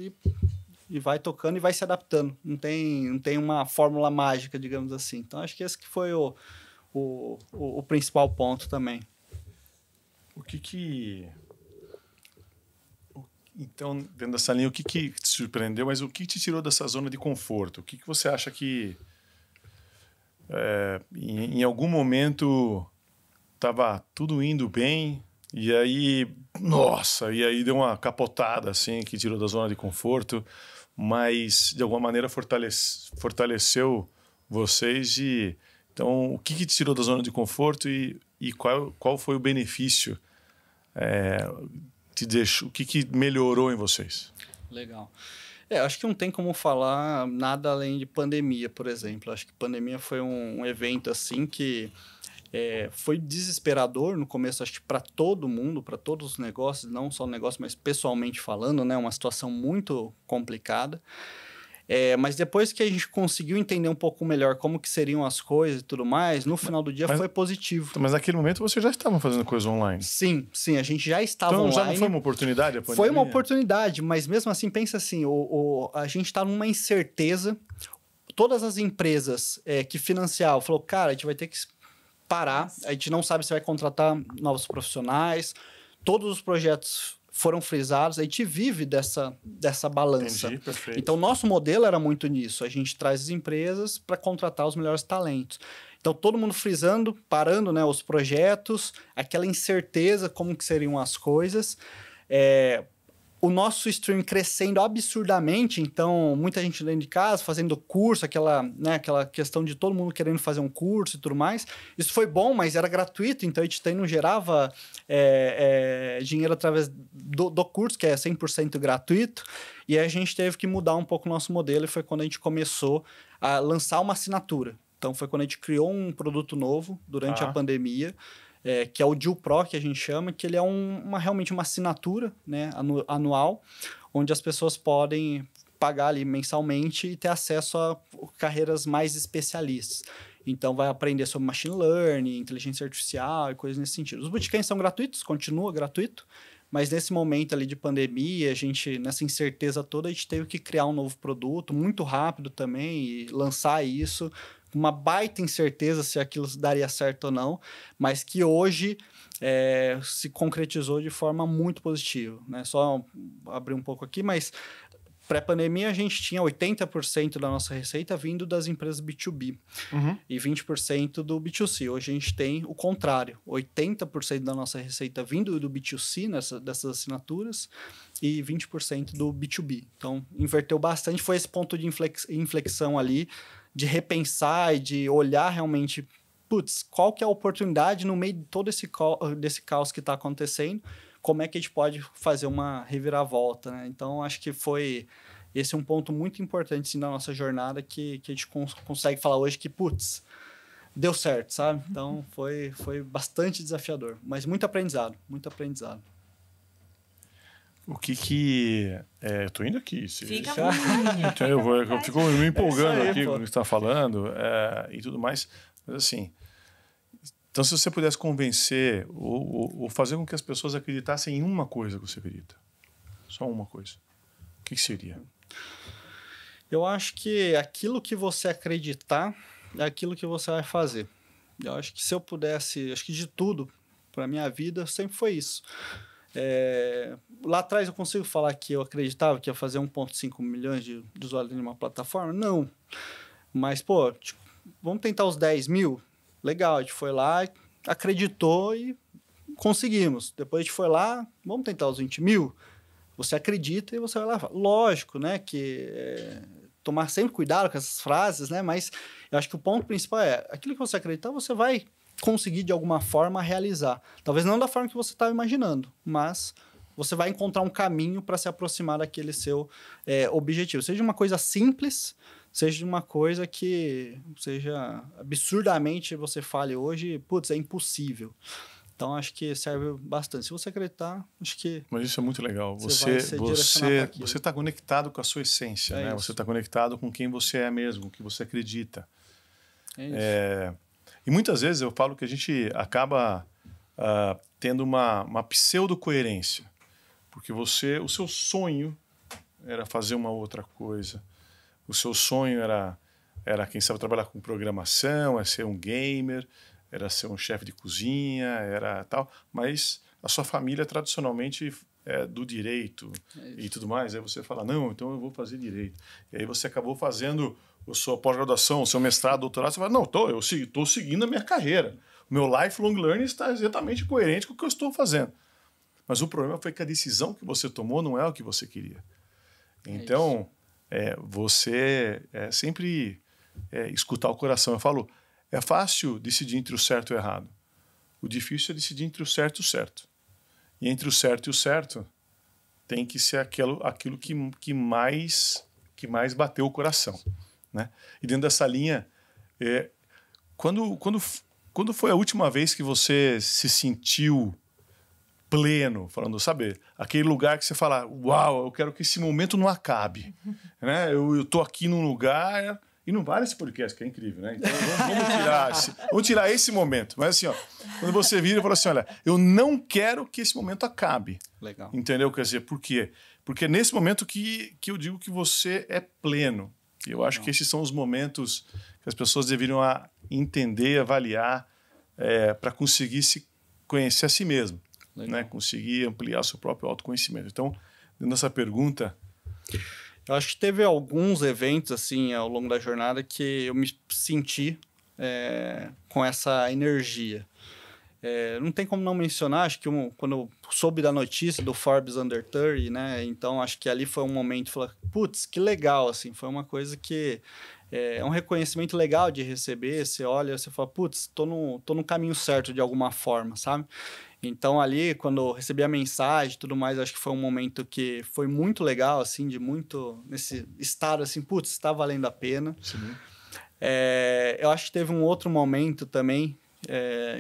e vai tocando e vai se adaptando. Não tem uma fórmula mágica, digamos assim. Então, acho que esse que foi o principal ponto também. Então, dentro dessa linha, o que te surpreendeu, mas o que te tirou dessa zona de conforto? O que você acha que em algum momento estava tudo indo bem e aí, deu uma capotada assim, que tirou da zona de conforto, mas de alguma maneira fortaleceu vocês então, o que te tirou da zona de conforto e qual foi o benefício o que melhorou em vocês? Legal. Acho que não tem como falar nada além de pandemia, por exemplo. Acho que pandemia foi um evento assim que foi desesperador no começo, acho que para todo mundo, para todos os negócios, não só o negócio, mas pessoalmente falando, né? Uma situação muito complicada. Mas depois que a gente conseguiu entender um pouco melhor como que seriam as coisas e tudo mais, no final do dia foi positivo. Mas naquele momento você já estava fazendo coisa online? Sim, a gente já estava então, online. Já não foi uma oportunidade? Foi uma oportunidade, mas mesmo assim, pensa assim, a gente está numa incerteza. Todas as empresas que financiavam falou, cara, a gente vai ter que parar, a gente não sabe se vai contratar novos profissionais, todos os projetos foram frisados, a gente vive dessa balança. Entendi, perfeito. Então, nosso modelo era muito nisso, a gente traz as empresas para contratar os melhores talentos. Então, todo mundo frisando, parando, né, os projetos, aquela incerteza, como que seriam as coisas. O nosso stream crescendo absurdamente, então muita gente dentro de casa fazendo curso, aquela questão de todo mundo querendo fazer um curso e tudo mais. Isso foi bom, mas era gratuito, então a gente não gerava dinheiro através do curso, que é 100% gratuito, e a gente teve que mudar um pouco o nosso modelo, e foi quando a gente começou a lançar uma assinatura. Então foi quando a gente criou um produto novo durante a pandemia, que é o Deal Pro, que a gente chama, que ele é realmente uma assinatura, né, anual, onde as pessoas podem pagar ali mensalmente e ter acesso a carreiras mais especialistas. Então, vai aprender sobre machine learning, inteligência artificial e coisas nesse sentido. Os bootcamps são gratuitos, continua gratuito, mas nesse momento ali de pandemia, nessa incerteza toda, a gente teve que criar um novo produto muito rápido também e lançar isso, uma baita incerteza se aquilo daria certo ou não, mas que hoje se concretizou de forma muito positiva, né? Só abrir um pouco aqui, mas pré-pandemia a gente tinha 80% da nossa receita vindo das empresas B2B e 20% do B2C. Hoje a gente tem o contrário, 80% da nossa receita vindo do B2C dessas assinaturas e 20% do B2B. Então, inverteu bastante, foi esse ponto de inflexão ali, de repensar e de olhar realmente, qual que é a oportunidade no meio de todo desse caos que está acontecendo, como é que a gente pode fazer uma reviravolta, né? Então, acho que esse é um ponto muito importante assim, da nossa jornada que a gente consegue falar hoje que, deu certo, sabe? Então, foi bastante desafiador, mas muito aprendizado, muito aprendizado. O que eu tô indo aqui. Fica então eu fico me empolgando aqui com o que você está falando e tudo mais. Mas assim, então se você pudesse convencer ou fazer com que as pessoas acreditassem em uma coisa que você acredita, só uma coisa, o que seria? Eu acho que aquilo que você acreditar é aquilo que você vai fazer. Eu acho que se eu pudesse, acho que de tudo para minha vida sempre foi isso. Lá atrás eu consigo falar que eu acreditava que ia fazer 1,5 milhões de usuários em uma plataforma? Não. Mas, vamos tentar os 10 mil? Legal, a gente foi lá, acreditou e conseguimos. Depois a gente foi lá, vamos tentar os 20 mil? Você acredita e você vai lá. Lógico, né, que tomar sempre cuidado com essas frases, né, mas eu acho que o ponto principal aquilo que você acreditar, você vai conseguir de alguma forma realizar. Talvez não da forma que você estava imaginando, mas você vai encontrar um caminho para se aproximar daquele seu objetivo. Seja uma coisa simples, seja uma coisa que seja absurdamente você fale hoje, é impossível. Então, acho que serve bastante. Se você acreditar, acho que... Mas isso é muito legal. Você está conectado com a sua essência, né? Você está conectado com quem você é mesmo, com o que você acredita. E muitas vezes eu falo que a gente acaba tendo uma pseudo-coerência. Porque o seu sonho era fazer uma outra coisa. O seu sonho era quem sabe, trabalhar com programação, ser um gamer, era ser um chefe de cozinha, era tal. Mas a sua família tradicionalmente é do direito e tudo mais. Aí você fala, não, então eu vou fazer direito. E aí você acabou fazendo a sua pós-graduação, o seu mestrado, doutorado. Você fala, não, eu estou seguindo a minha carreira. O meu lifelong learning está exatamente coerente com o que eu estou fazendo. Mas o problema foi que a decisão que você tomou não é o que você queria. Então, você sempre escutar o coração. Eu falo, é fácil decidir entre o certo e o errado. O difícil é decidir entre o certo e o certo. E entre o certo e o certo, tem que ser aquilo que mais bateu o coração. Né? E dentro dessa linha, quando foi a última vez que você se sentiu pleno, falando, sabe, aquele lugar que você fala, uau, eu quero que esse momento não acabe, né? Eu tô aqui num lugar, e não vale esse podcast, que é incrível, né? Então vamos tirar esse momento. Mas assim, ó, quando você vira e fala assim, olha, eu não quero que esse momento acabe. Legal. Entendeu? Quer dizer, por quê? Porque é nesse momento que eu digo que você é pleno. E eu acho que esses são os momentos que as pessoas deveriam entender, avaliar, para conseguir se conhecer a si mesmo, né? Conseguir ampliar o seu próprio autoconhecimento. Então, dentro dessa pergunta... Eu acho que teve alguns eventos, assim, ao longo da jornada que eu me senti com essa energia. Não tem como não mencionar, acho que quando eu soube da notícia do Forbes Under 30, né? Então, acho que ali foi um momento, falei, putz, que legal, assim, foi uma coisa que... É um reconhecimento legal de receber, você olha, você fala, putz, tô no caminho certo de alguma forma, sabe? Então, ali, quando eu recebi a mensagem e tudo mais, acho que foi um momento que foi muito legal, assim, de muito... Nesse estado, assim, putz, está valendo a pena. Sim. Eu acho que teve um outro momento também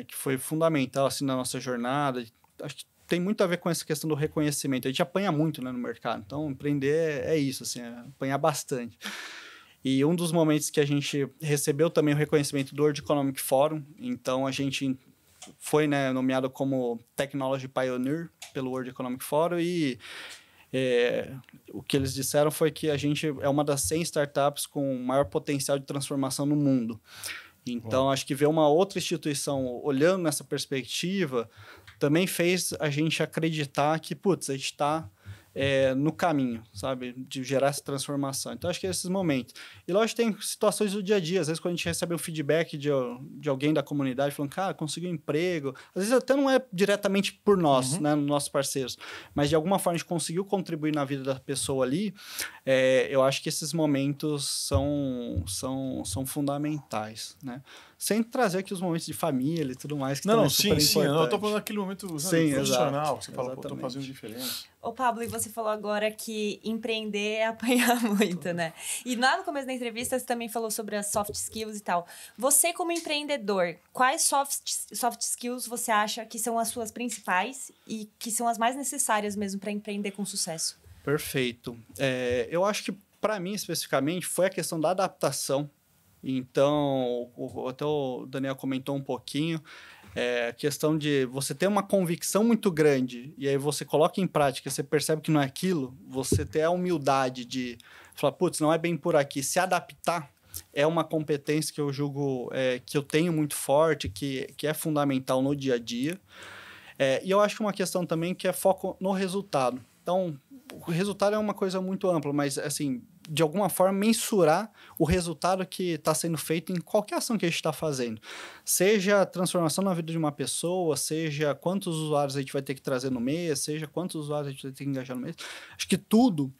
que foi fundamental, assim, na nossa jornada. Acho que tem muito a ver com essa questão do reconhecimento. A gente apanha muito, né, no mercado. Então, empreender é isso, assim, apanhar bastante. E um dos momentos que a gente recebeu também o reconhecimento do World Economic Forum. Então, a gente foi, né, nomeado como Technology Pioneer pelo World Economic Forum e o que eles disseram foi que a gente é uma das 100 startups com maior potencial de transformação no mundo. Então, acho que ver uma outra instituição olhando nessa perspectiva também fez a gente acreditar que, putz, a gente está no caminho, sabe? De gerar essa transformação. Então, acho que é esses momentos. E, lógico, tem situações do dia a dia. Às vezes, quando a gente recebe um feedback de alguém da comunidade falando, cara, consegui um emprego. Às vezes, até não é diretamente por nós, né? Nossos parceiros. Mas, de alguma forma, a gente conseguiu contribuir na vida da pessoa ali. Eu acho que esses momentos são fundamentais, né? Sem trazer aqui os momentos de família e tudo mais, que também é super importante. Sim. Eu estou falando daquele momento profissional, que você fala, estou fazendo diferença. Ô, Pablo, e você falou agora que empreender é apanhar muito, né? E lá no começo da entrevista, você também falou sobre as soft skills e tal. Você, como empreendedor, quais soft skills você acha que são as suas principais e que são as mais necessárias mesmo para empreender com sucesso? Perfeito. Eu acho que, para mim, especificamente, foi a questão da adaptação. Então, até o Daniel comentou um pouquinho, a questão de você ter uma convicção muito grande e aí você coloca em prática, você percebe que não é aquilo, você ter a humildade de falar, putz, não é bem por aqui. Se adaptar é uma competência que eu julgo que eu tenho muito forte, que é fundamental no dia a dia. E eu acho que uma questão também que é foco no resultado. Então, o resultado é uma coisa muito ampla, mas, assim, de alguma forma, mensurar o resultado que está sendo feito em qualquer ação que a gente está fazendo. Seja a transformação na vida de uma pessoa, seja quantos usuários a gente vai ter que trazer no mês, seja quantos usuários a gente vai ter que engajar no mês. Acho que tudo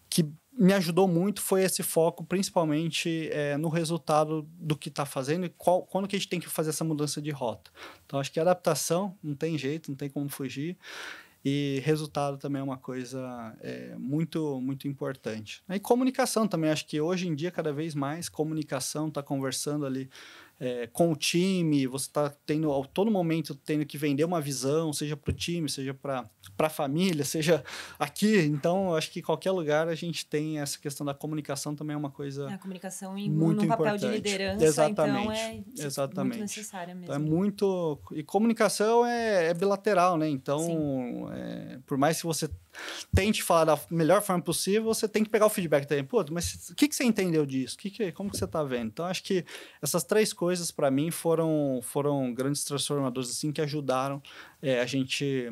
que me ajudou muito foi esse foco, principalmente no resultado do que está fazendo e quando que a gente tem que fazer essa mudança de rota. Então, acho que adaptação não tem jeito, não tem como fugir. E resultado também é uma coisa muito, muito importante. E comunicação também, acho que hoje em dia, cada vez mais, comunicação, tá conversando ali com o time, você está tendo, a todo momento, tendo que vender uma visão, seja para o time, seja para a família, seja aqui. Então, acho que em qualquer lugar a gente tem essa questão da comunicação também é uma coisa a comunicação muito no papel importante. de liderança, Exatamente. Então muito necessária mesmo. Então, é muito... E comunicação é bilateral, né? Então, por mais que você tente falar da melhor forma possível, você tem que pegar o feedback também. Pô, mas o que você entendeu disso? Como que você está vendo? Então, acho que essas três coisas, para mim, foram grandes transformadores, assim, que ajudaram a gente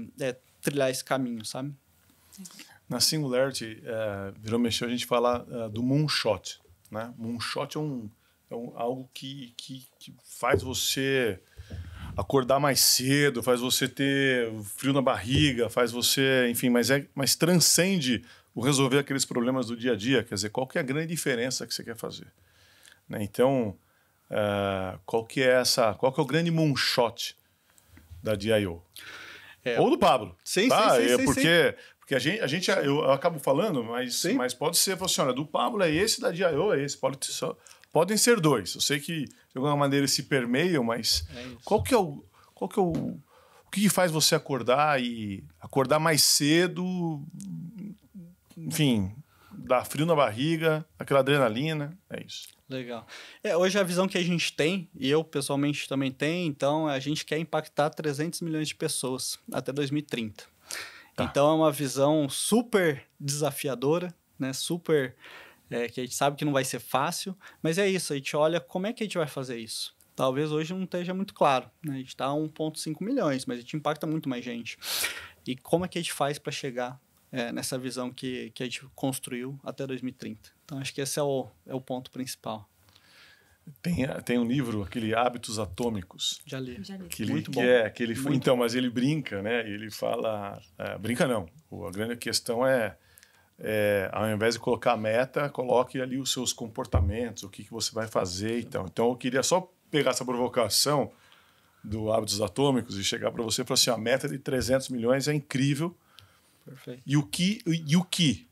trilhar esse caminho, sabe? Na Singularity, virou mexer, a gente fala do moonshot, né? Moonshot é algo que faz você acordar mais cedo, faz você ter frio na barriga, faz você, enfim, mas transcende o resolver aqueles problemas do dia a dia. Quer dizer, qual que é a grande diferença que você quer fazer? Né? Então, qual que é o grande moonshot da DIO? Ou do Pablo. Sim, tá? sim. Porque eu acabo falando, mas pode ser, assim, olha, do Pablo é esse, da DIO é esse. Podem ser dois. Eu sei que de alguma maneira se permeiam, mas qual que é o que faz você acordar mais cedo, enfim, dar frio na barriga, aquela adrenalina, é isso. Legal. Hoje a visão que a gente tem, e eu pessoalmente também tenho, então a gente quer impactar 300 milhões de pessoas até 2030. Tá. Então é uma visão super desafiadora, né? Super, que a gente sabe que não vai ser fácil, mas é isso, a gente olha como é que a gente vai fazer isso. Talvez hoje não esteja muito claro, né? A gente está a 1,5 milhões, mas a gente impacta muito mais gente. E como é que a gente faz para chegar nessa visão que a gente construiu até 2030? Então, acho que esse é o ponto principal. Tem um livro, aquele Hábitos Atômicos. Já li. Muito bom. Então, mas ele brinca, né? Ele fala... brinca não. A grande questão ao invés de colocar a meta, coloque ali os seus comportamentos, o que você vai fazer e tal. Então, eu queria só pegar essa provocação do Hábitos Atômicos e chegar para você e falar assim, a meta de 300 milhões é incrível. Perfeito. E o que?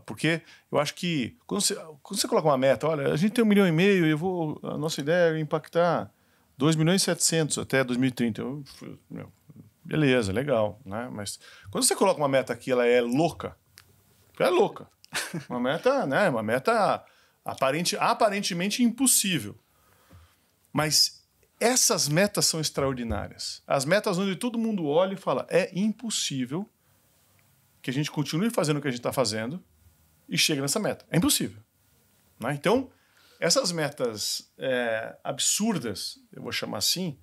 Porque eu acho que quando você coloca uma meta, olha, a gente tem 1,5 milhão, a nossa ideia é impactar 2,7 milhões até 2030. Beleza, legal, né? Mas quando você coloca uma meta que ela é louca, uma meta, né? Uma meta aparentemente impossível. Mas essas metas são extraordinárias. As metas onde todo mundo olha e fala, é impossível que a gente continue fazendo o que a gente está fazendo e chegue nessa meta. É impossível. Né? Então, essas metas absurdas, eu vou chamar assim,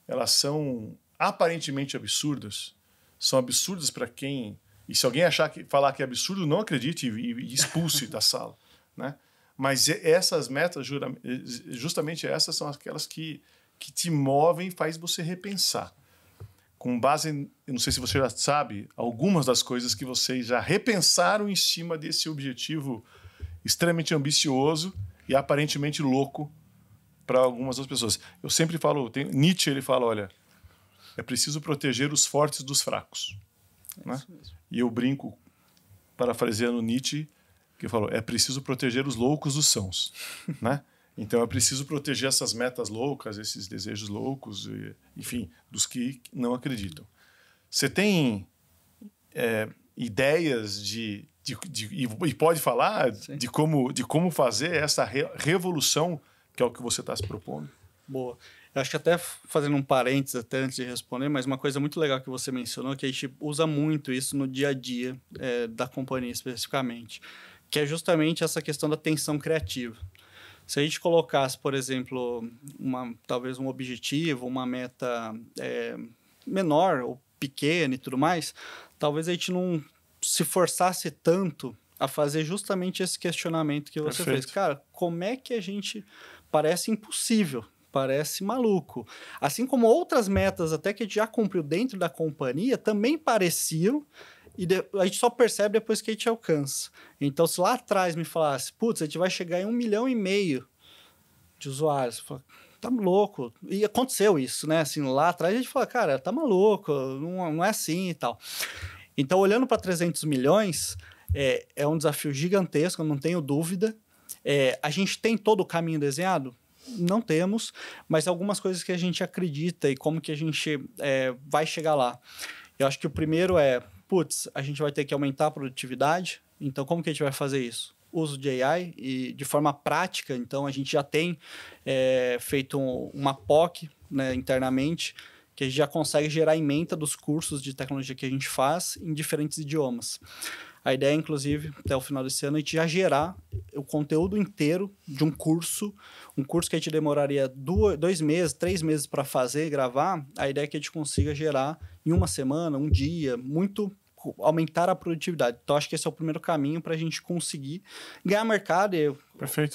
elas são aparentemente absurdas. São absurdas para quem... E se alguém falar que é absurdo, não acredite e expulse da sala. Né? Mas essas metas, justamente essas são aquelas que te movem e faz você repensar. Com base, eu não sei se você já sabe, algumas das coisas que vocês já repensaram em cima desse objetivo extremamente ambicioso e aparentemente louco para algumas das pessoas. Eu sempre falo, Nietzsche ele fala, olha, é preciso proteger os fortes dos fracos. Né? E eu brinco, parafraseando Nietzsche, que falou, é preciso proteger os loucos dos sãos. Né? Então, é preciso proteger essas metas loucas, esses desejos loucos, enfim, dos que não acreditam. Você tem ideias e pode falar de como fazer essa revolução que é o que você está se propondo? Boa. Eu acho que até fazendo um parênteses até antes de responder, mas uma coisa muito legal que você mencionou, que a gente usa muito isso no dia a dia da companhia especificamente, que é justamente essa questão da tensão criativa. Se a gente colocasse, por exemplo, talvez um objetivo, uma meta menor ou pequena e tudo mais, talvez a gente não se forçasse tanto a fazer justamente esse questionamento que você fez. Cara, como é que a gente... Parece impossível, parece maluco. Assim como outras metas até que a gente já cumpriu dentro da companhia também pareciam, e a gente só percebe depois que a gente alcança. Então, se lá atrás me falasse, putz, a gente vai chegar em 1,5 milhão de usuários, falo, tá louco. E aconteceu isso, né? Assim, lá atrás a gente fala, cara, tá maluco, não é assim e tal. Então, olhando para 300 milhões, é um desafio gigantesco, eu não tenho dúvida. A gente tem todo o caminho desenhado? Não temos, mas algumas coisas que a gente acredita e como que a gente vai chegar lá. Eu acho que o primeiro a gente vai ter que aumentar a produtividade, então como que a gente vai fazer isso? Uso de AI e de forma prática, então a gente já tem feito uma POC, né, internamente, que a gente já consegue gerar ementa dos cursos de tecnologia que a gente faz em diferentes idiomas. A ideia, inclusive, até o final desse ano, é a gente já gerar o conteúdo inteiro de um curso que a gente demoraria 2 meses, 3 meses para fazer, gravar. A ideia é que a gente consiga gerar em uma semana, um dia, aumentar a produtividade. Então, acho que esse é o primeiro caminho para a gente conseguir ganhar mercado e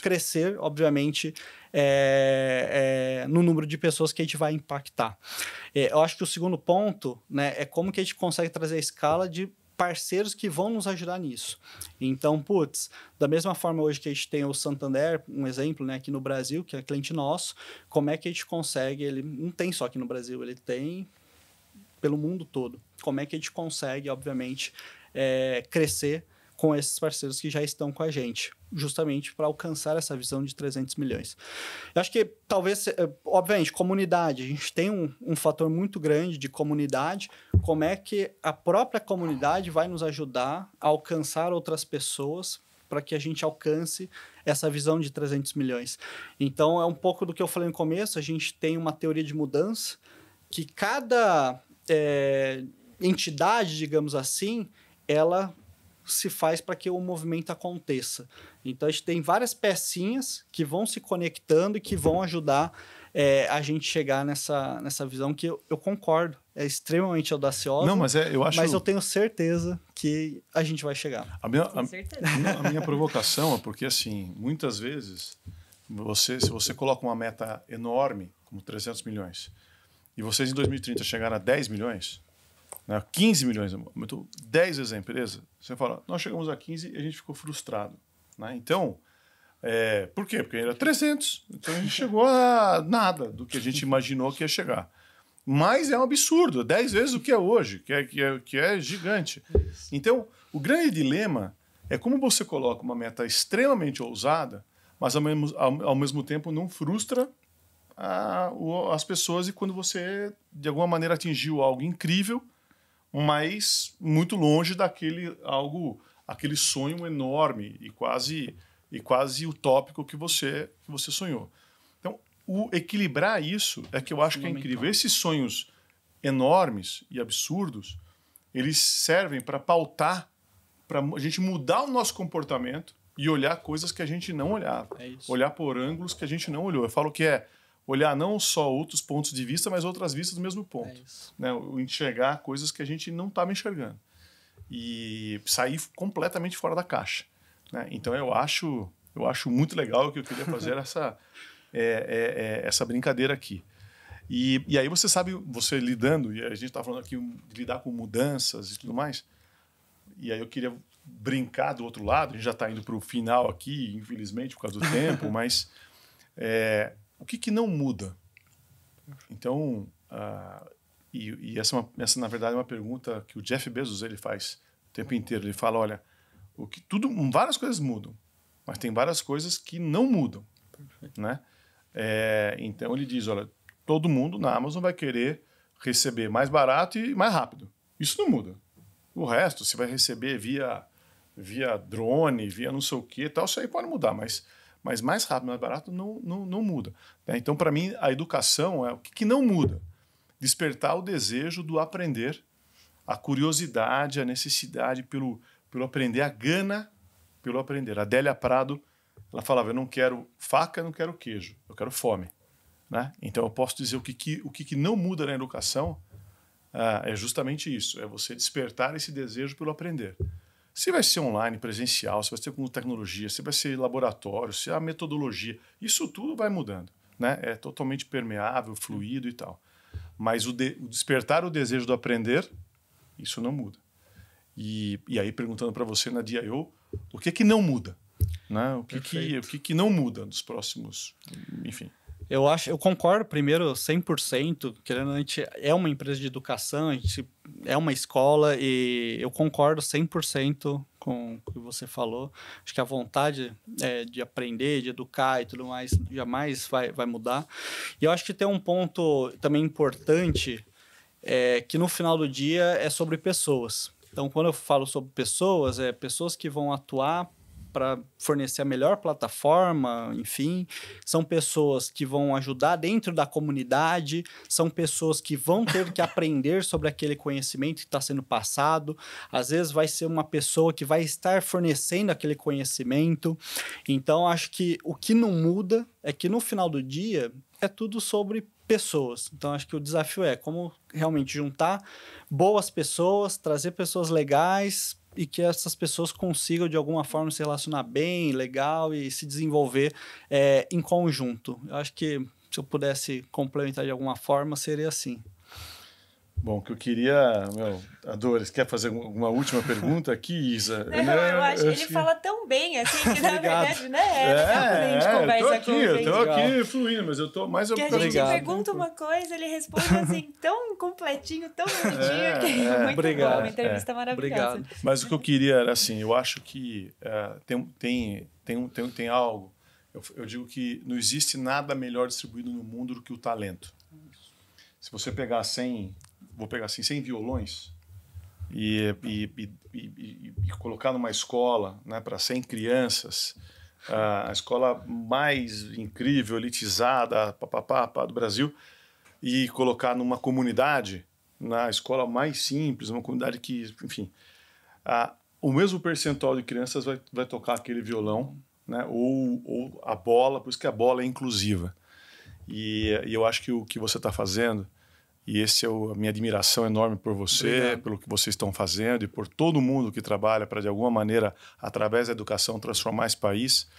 crescer, obviamente, no número de pessoas que a gente vai impactar. Eu acho que o segundo ponto, né, é como que a gente consegue trazer a escala de parceiros que vão nos ajudar nisso. Então, da mesma forma hoje que a gente tem o Santander, um exemplo, né, aqui no Brasil, que é cliente nosso, como é que a gente consegue, ele não tem só aqui no Brasil, ele tem pelo mundo todo. Como é que a gente consegue, obviamente, crescer com esses parceiros que já estão com a gente, justamente para alcançar essa visão de 300 milhões. Eu acho que talvez, obviamente, comunidade, a gente tem um fator muito grande de comunidade, como é que a própria comunidade vai nos ajudar a alcançar outras pessoas para que a gente alcance essa visão de 300 milhões. Então, é um pouco do que eu falei no começo, a gente tem uma teoria de mudança, que cada entidade, digamos assim, ela se faz para que o movimento aconteça. Então, a gente tem várias pecinhas que vão se conectando e que vão ajudar a gente chegar nessa visão que eu concordo. É extremamente audaciosa. Não, mas eu acho... Mas eu tenho certeza que a gente vai chegar. Com certeza. A minha provocação é porque, assim, muitas vezes, se você coloca uma meta enorme, como 300 milhões, e vocês em 2030 chegaram a 10 milhões, né, 15 milhões, 10 exemplos, beleza? Você fala, nós chegamos a 15 e a gente ficou frustrado. Né? Então, por quê? Porque era 300, então a gente chegou a nada do que a gente imaginou que ia chegar. Mas é um absurdo, 10 vezes o que é hoje, que é gigante. Então, o grande dilema é como você coloca uma meta extremamente ousada, mas ao mesmo tempo não frustra as pessoas, e quando você, de alguma maneira, atingiu algo incrível, mas muito longe daquele aquele sonho enorme e quase utópico que você sonhou. Então, equilibrar isso é que eu acho que é incrível. Esses sonhos enormes e absurdos, eles servem para pautar, para a gente mudar o nosso comportamento e olhar coisas que a gente não olhava. Olhar por ângulos que a gente não olhou. Eu falo que olhar não só outros pontos de vista, mas outras vistas do mesmo ponto. Né? Enxergar coisas que a gente não estava enxergando. E sair completamente fora da caixa. Né? Então, eu acho muito legal, que eu queria fazer essa brincadeira aqui. E aí você lidando, e a gente está falando aqui de lidar com mudanças e tudo mais, e aí eu queria brincar do outro lado, a gente já está indo para o final aqui, infelizmente, por causa do tempo, mas o que não muda? Então, essa, na verdade, é uma pergunta que o Jeff Bezos ele faz o tempo inteiro. Ele fala, olha, várias coisas mudam, mas tem várias coisas que não mudam. Né? Então, ele diz, olha, todo mundo na Amazon vai querer receber mais barato e mais rápido. Isso não muda. O resto, você vai receber via drone, via não sei o que, tal, isso aí pode mudar, mas mais rápido, mais barato não muda. Né? Então, para mim, a educação é o que não muda. Despertar o desejo do aprender, a curiosidade, a necessidade pelo aprender, a gana pelo aprender. A Adélia Prado, ela falava, eu não quero faca, não quero queijo, eu quero fome. Né? Então, eu posso dizer o que não muda na educação é justamente isso, é você despertar esse desejo pelo aprender. Se vai ser online, presencial, se vai ser com tecnologia, se vai ser laboratório, se é a metodologia, isso tudo vai mudando. Né? É totalmente permeável, fluido e tal. Mas o despertar o desejo do aprender, isso não muda. E aí, perguntando para você na DIO, o que não muda? Né? O que não muda nos próximos... Enfim... Eu concordo, primeiro, 100%, querendo, a gente é uma empresa de educação, a gente é uma escola, e eu concordo 100% com o que você falou. Acho que a vontade de aprender, de educar e tudo mais, jamais vai mudar. E eu acho que tem um ponto também importante, que no final do dia é sobre pessoas. Então, quando eu falo sobre pessoas, pessoas que vão atuar para fornecer a melhor plataforma, enfim, são pessoas que vão ajudar dentro da comunidade, são pessoas que vão ter que aprender sobre aquele conhecimento que está sendo passado, às vezes vai ser uma pessoa que vai estar fornecendo aquele conhecimento. Então, acho que o que não muda é que no final do dia é tudo sobre pessoas. Então, acho que o desafio é como realmente juntar boas pessoas, trazer pessoas legais, e que essas pessoas consigam, de alguma forma, se relacionar bem, legal e se desenvolver em conjunto. Eu acho que, se eu pudesse complementar de alguma forma, seria assim. Bom, o que eu queria... Adores, quer fazer alguma última pergunta aqui, Isa? Não, eu acho que ele fala tão bem, assim, que na verdade, né? A gente conversa com ele. Eu tô aqui fluindo, mas eu tô mais... Porque a gente pergunta uma coisa, ele responde assim, tão completinho, tão bonitinho, que é muito obrigado. bom, uma entrevista maravilhosa. Obrigado. Mas o que eu queria era assim, eu acho que tem algo, eu digo que não existe nada melhor distribuído no mundo do que o talento. Se você pegar 100 violões e colocar numa escola, né, para 100 crianças, a escola mais incrível, elitizada do Brasil, e colocar numa comunidade, na escola mais simples, uma comunidade que, enfim, o mesmo percentual de crianças vai tocar aquele violão, né, ou a bola, por isso que a bola é inclusiva. E eu acho que o que você está fazendo, e essa é a minha admiração enorme por você, obrigado, pelo que vocês estão fazendo e por todo mundo que trabalha para, de alguma maneira, através da educação, transformar esse país,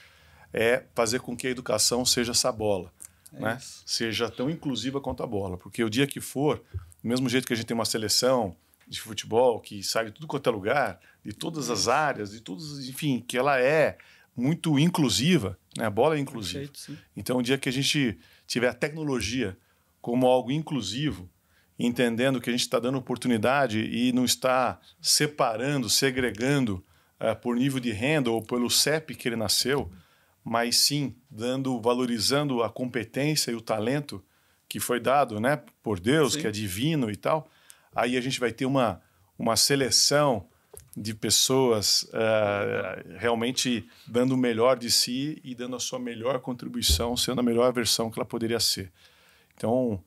é fazer com que a educação seja essa bola, né? Seja tão inclusiva quanto a bola. Porque o dia que for, do mesmo jeito que a gente tem uma seleção de futebol que sai de tudo quanto é lugar, de todas as áreas, de todos, enfim, que ela é muito inclusiva, né? A bola é inclusiva. Perfeito, então, o dia que a gente tiver a tecnologia como algo inclusivo, entendendo que a gente está dando oportunidade e não está separando, segregando por nível de renda ou pelo CEP que ele nasceu, mas sim valorizando a competência e o talento que foi dado, né, por Deus, sim, que é divino e tal, aí a gente vai ter uma seleção de pessoas realmente dando o melhor de si e dando a sua melhor contribuição, sendo a melhor versão que ela poderia ser. Então,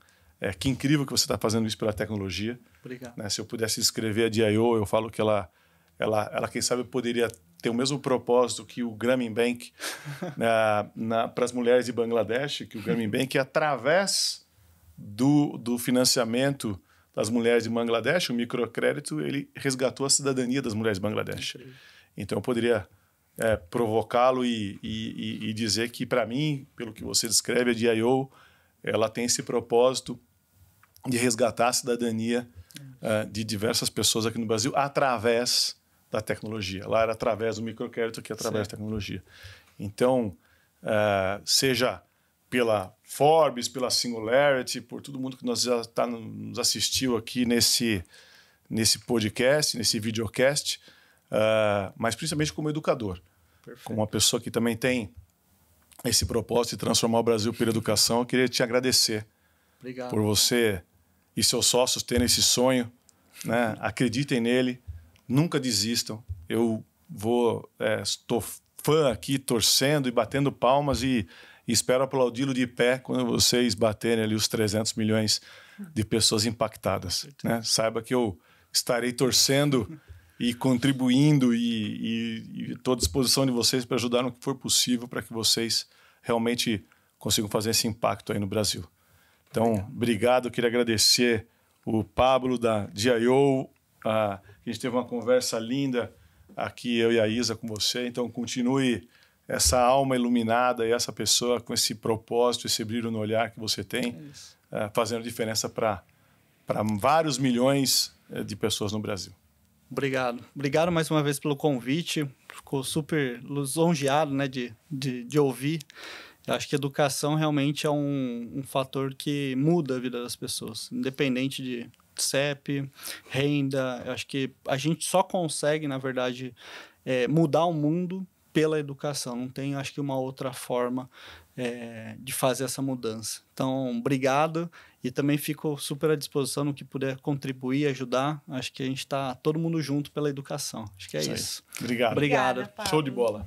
que incrível que você está fazendo isso pela tecnologia. Obrigado. Né? Se eu pudesse escrever a DIO, eu falo que ela, quem sabe, poderia ter o mesmo propósito que o Grameen Bank para as mulheres de Bangladesh, que o Grameen Bank, através do financiamento das mulheres de Bangladesh, o microcrédito, ele resgatou a cidadania das mulheres de Bangladesh. Então, eu poderia provocá-lo e dizer que, para mim, pelo que você descreve, a DIO, ela tem esse propósito de resgatar a cidadania de diversas pessoas aqui no Brasil através da tecnologia. Lá era através do microcrédito, aqui através da tecnologia. Então, seja pela Forbes, pela Singularity, por todo mundo que nos assistiu aqui nesse podcast, nesse videocast, mas principalmente como educador. Perfeito. Como uma pessoa que também tem esse propósito de transformar o Brasil pela educação, eu queria te agradecer. Obrigado. Por você e seus sócios terem esse sonho, né? Acreditem nele, nunca desistam. Eu estou fã aqui, torcendo e batendo palmas e espero aplaudi-lo de pé quando vocês baterem ali os 300 milhões de pessoas impactadas. Né? Saiba que eu estarei torcendo e contribuindo e estou à disposição de vocês para ajudar no que for possível para que vocês realmente consigam fazer esse impacto aí no Brasil. Então, obrigado. Eu queria agradecer o Pablo da DIO. A gente teve uma conversa linda aqui, eu e a Isa, com você. Então, continue essa alma iluminada e essa pessoa com esse propósito, esse brilho no olhar que você tem, fazendo diferença para vários milhões de pessoas no Brasil. Obrigado. Obrigado mais uma vez pelo convite. Ficou super lisonjeado, né, de ouvir. Eu acho que educação realmente é um fator que muda a vida das pessoas, independente de CEP, renda. Eu acho que a gente só consegue, na verdade, mudar o mundo pela educação. Não tem, acho que, uma outra forma de fazer essa mudança. Então, obrigado. E também fico super à disposição no que puder contribuir, ajudar. Acho que a gente está todo mundo junto pela educação. Acho que é isso. Obrigado. Obrigado. Obrigada, Show de bola.